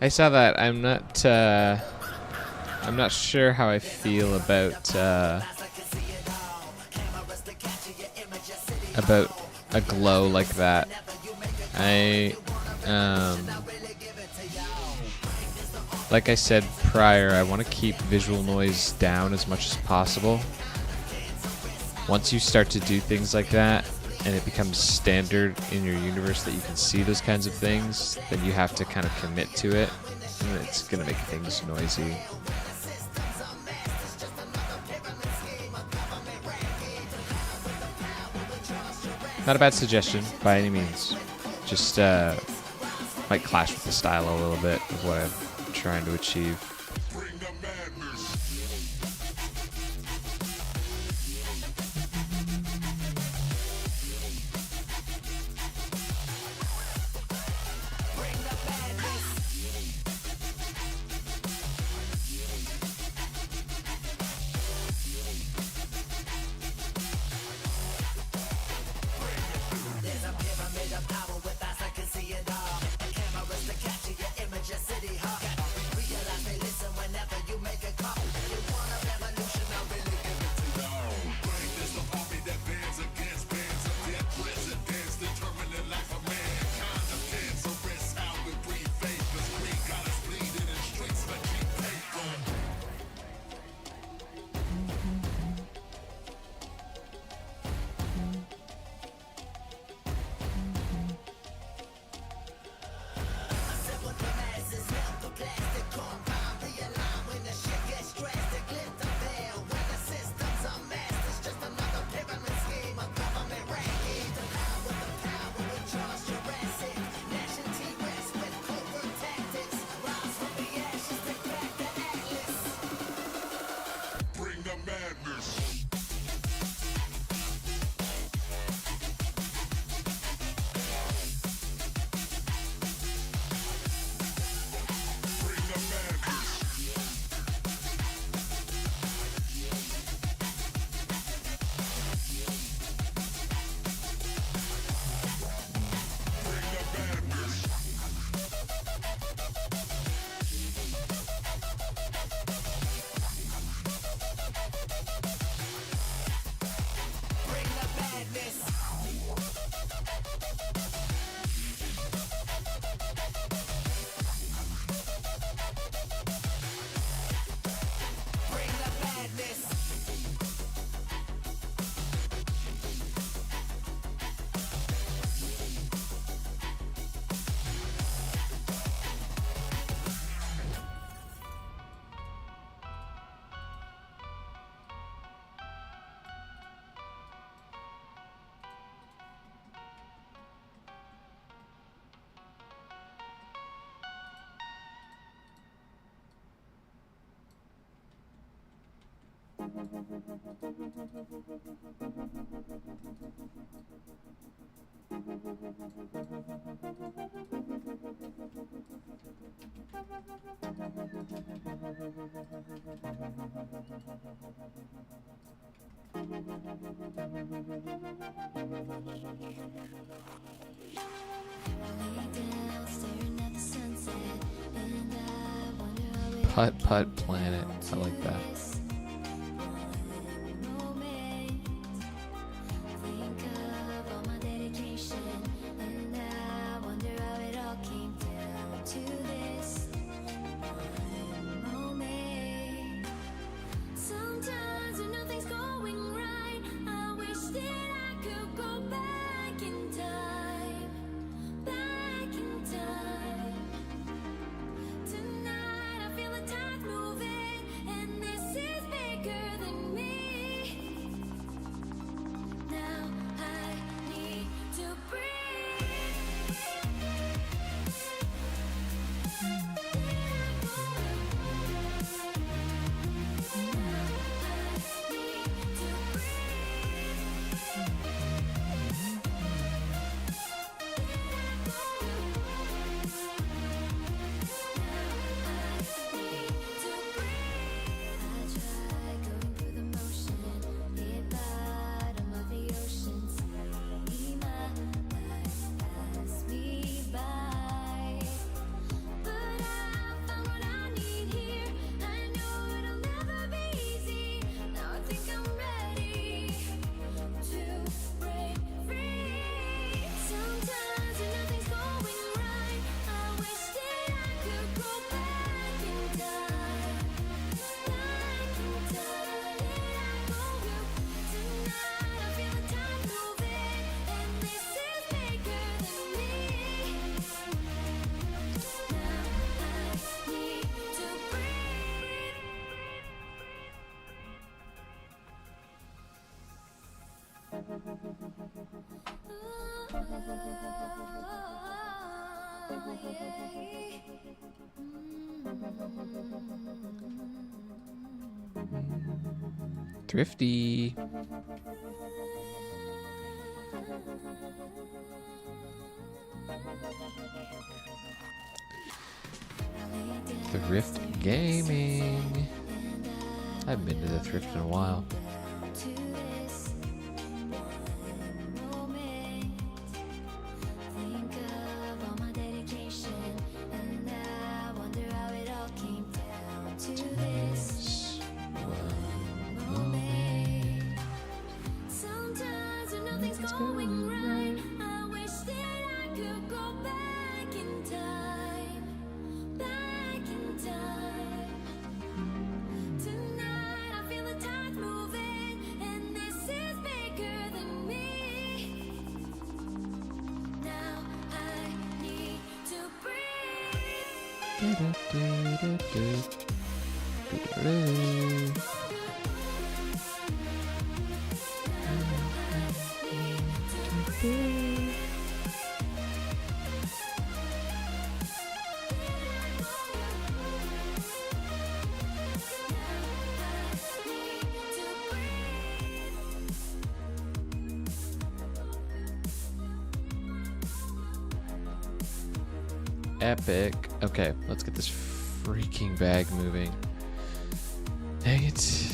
I saw that. I'm not sure how I feel about a glow like that. Like I said prior, I want to keep visual noise down as much as possible. Once you start to do things like that, and it becomes standard in your universe that you can see those kinds of things, then you have to kind of commit to it, and it's going to make things noisy. Not a bad suggestion by any means. Just might clash with the style a little bit of what I'm trying to achieve. Putt Putt Planet. I like that. Thrifty. Thrift gaming. I haven't been to the thrift in a while. Epic. Okay, let's get this freaking bag moving. Dang it.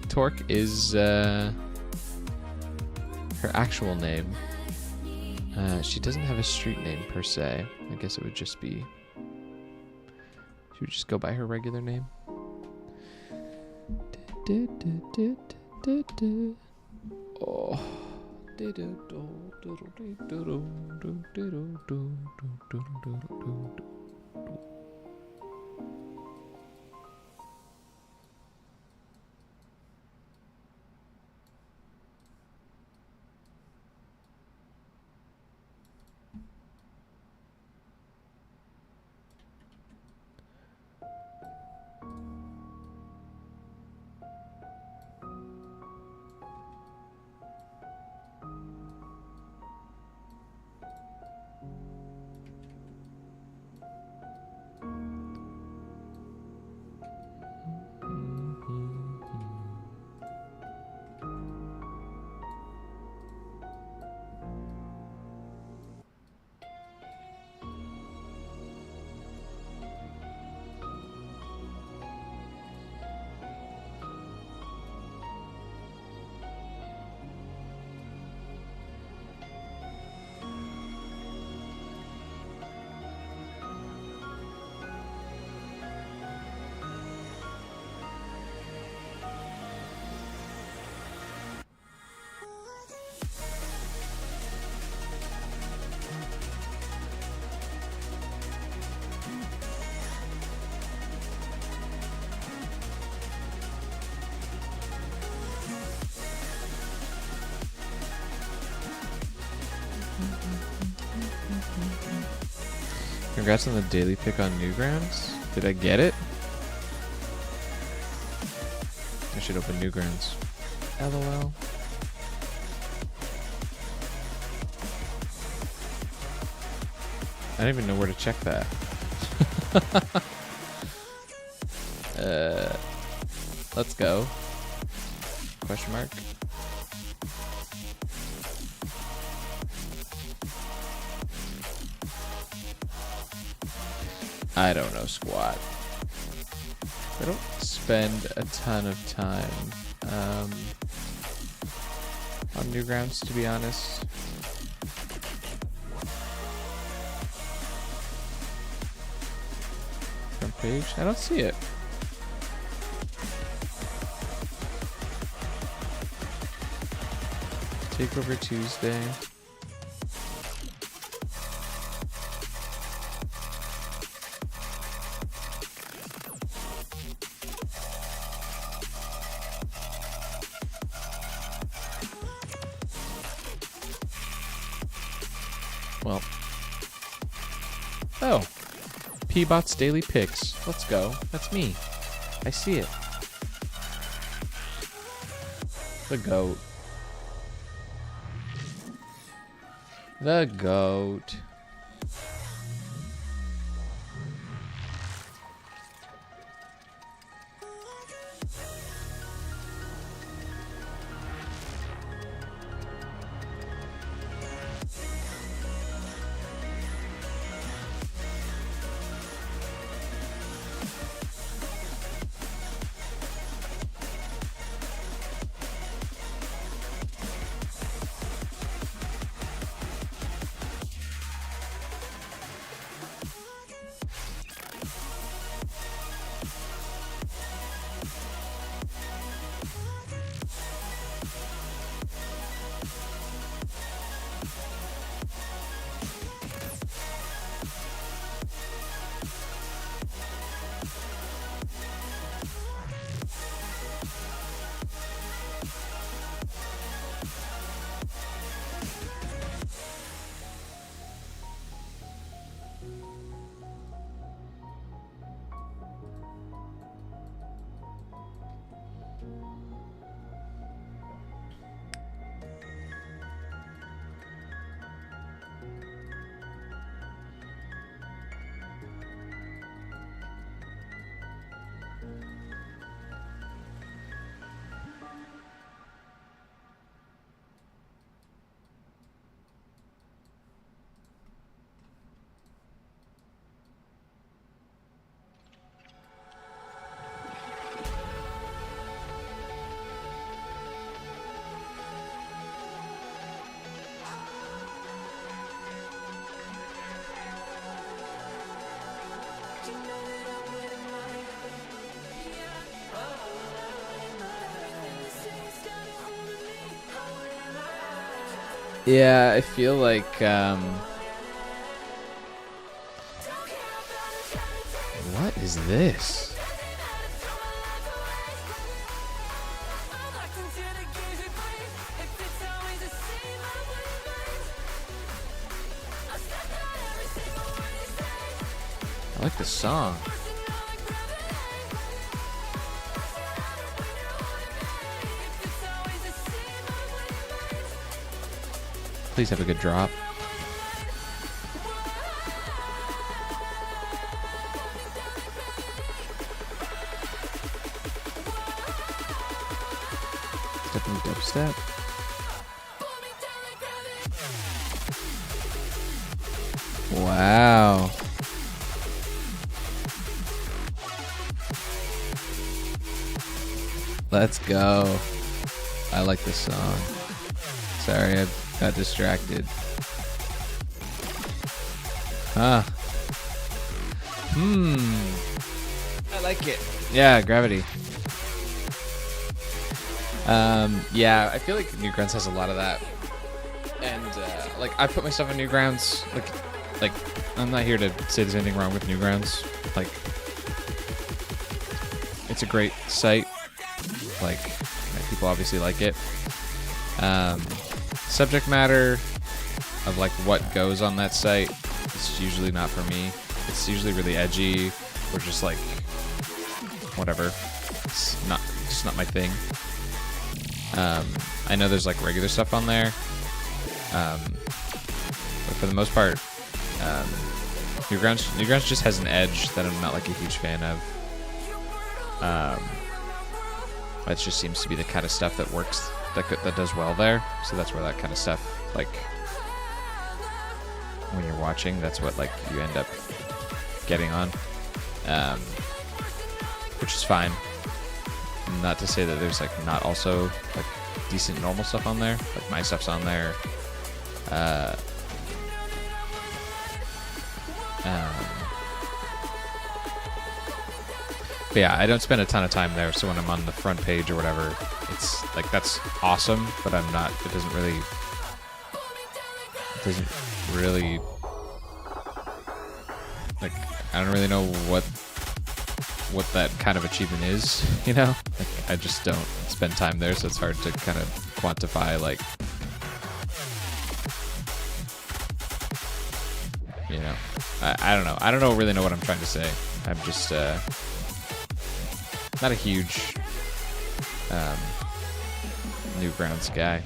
Torque is her actual name. She doesn't have a street name per se. I guess it would just be... She would just go by her regular name. Oh. Congrats on the daily pick on Newgrounds. Did I get it? I should open Newgrounds. LOL. I don't even know where to check that. Let's go. Question mark. I don't know squat. I don't spend a ton of time on Newgrounds, to be honest. Front page? I don't see it. Takeover Tuesday. Well. Oh. P-Bot's Daily Picks. Let's go. That's me. I see it. The GOAT. The GOAT. Yeah, I feel like what is this? I like the song. Please have a good drop. Definitely dubstep. Wow. Let's go. I like this song. Sorry, I got distracted. Huh. I like it. Yeah, Gravity. Yeah, I feel like Newgrounds has a lot of that. And, like, I put myself in Newgrounds. Like, I'm not here to say there's anything wrong with Newgrounds. Like, it's a great site. Like, people obviously like it. Subject matter of like what goes on that site is usually not for me. It's usually really edgy or just like whatever. It's just not my thing. I know there's like regular stuff on there, but for the most part, Newgrounds just has an edge that I'm not like a huge fan of. It just seems to be the kind of stuff that works, that does well there. So that's where that kind of stuff, like when you're watching, that's what like you end up getting on, which is fine. Not to say that there's like not also like decent normal stuff on there. Like my stuff's on there. But yeah, I don't spend a ton of time there, so when I'm on the front page or whatever, it's like that's awesome, but I'm not, it doesn't really like, I don't really know what that kind of achievement is, you know? Like, I just don't spend time there, so it's hard to kind of quantify, like, you know, I don't know. I don't really know what I'm trying to say. I'm just not a huge Newgrounds guy.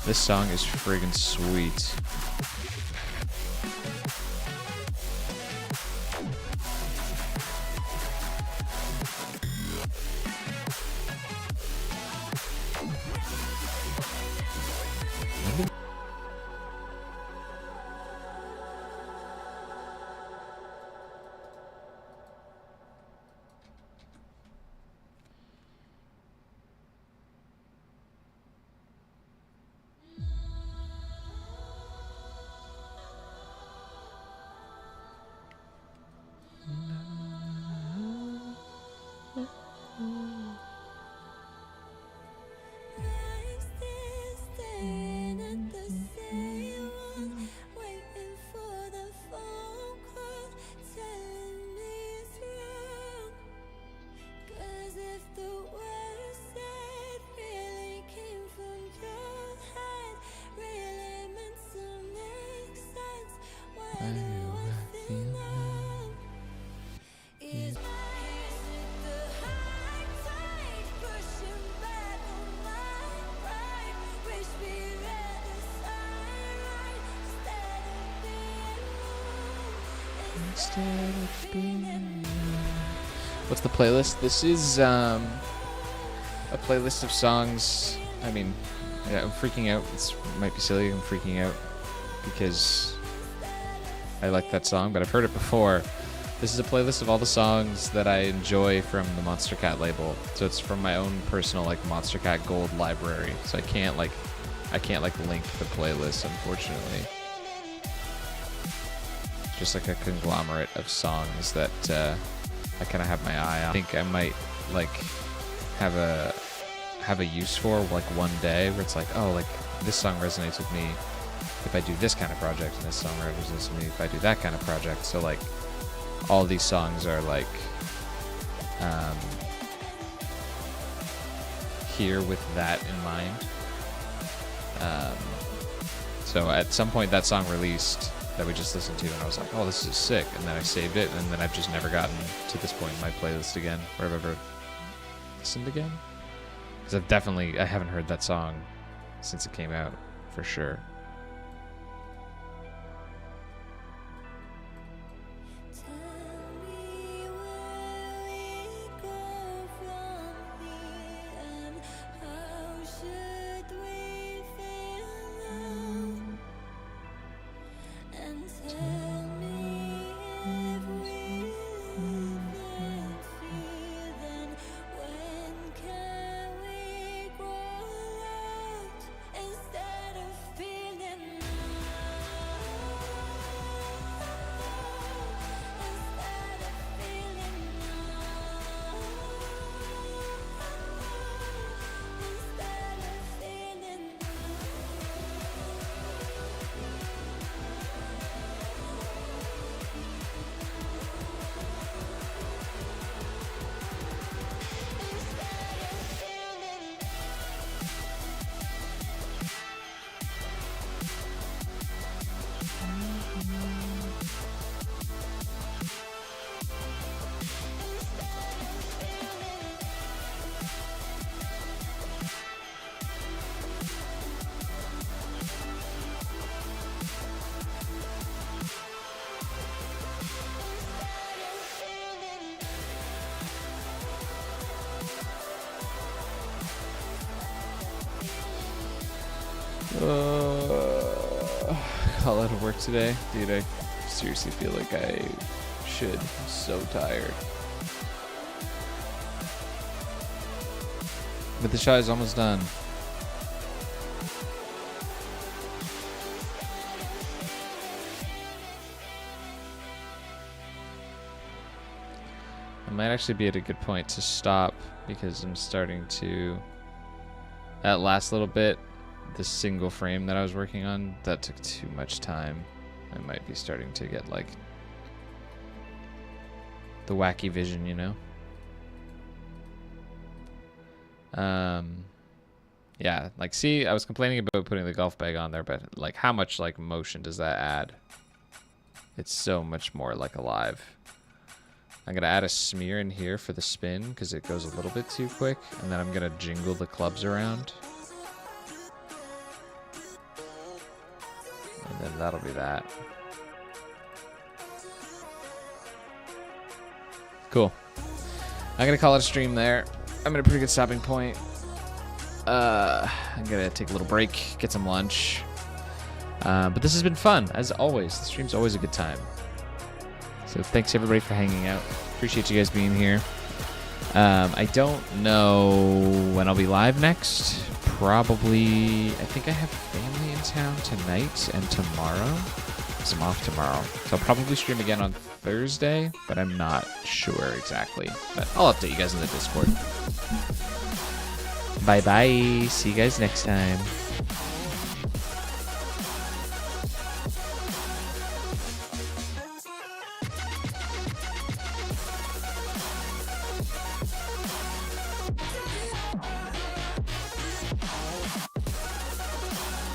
This song is friggin' sweet. What's the playlist? This is a playlist of songs. I mean, yeah, I'm freaking out. It might be silly. I'm freaking out because I like that song, but I've heard it before. This is a playlist of all the songs that I enjoy from the Monster Cat label. So it's from my own personal like Monster Cat Gold library. So I can't link the playlist, unfortunately. Just like a conglomerate of songs that I kind of have my eye on. I think I might like have a use for like one day where it's like, oh, like this song resonates with me if I do this kind of project, and this song resonates with me if I do that kind of project. So like all these songs are like here with that in mind. So at some point that song released that we just listened to, and I was like, oh, this is sick, and then I saved it, and then I've just never gotten to this point in my playlist again, where I've ever listened again. Because I haven't heard that song since it came out, for sure. Instead of feeling hell out of work today. Dude, I seriously feel like I should. I'm so tired. But the shot is almost done. I might actually be at a good point to stop because I'm starting to... That last little bit, the single frame that I was working on, that took too much time. I might be starting to get like the wacky vision, you know? Yeah, like see, I was complaining about putting the golf bag on there, but like how much like motion does that add? It's so much more like alive. I'm gonna add a smear in here for the spin because it goes a little bit too quick, and then I'm gonna jingle the clubs around. And then that'll be that. Cool. I'm gonna call it a stream there. I'm at a pretty good stopping point. I'm gonna take a little break, get some lunch. But this has been fun, as always. The stream's always a good time. So thanks everybody for hanging out. Appreciate you guys being here. I don't know when I'll be live next. Probably, I think I have family in town tonight and tomorrow. So I'm off tomorrow. So I'll probably stream again on Thursday, but I'm not sure exactly. But I'll update you guys in the Discord. Bye-bye. See you guys next time.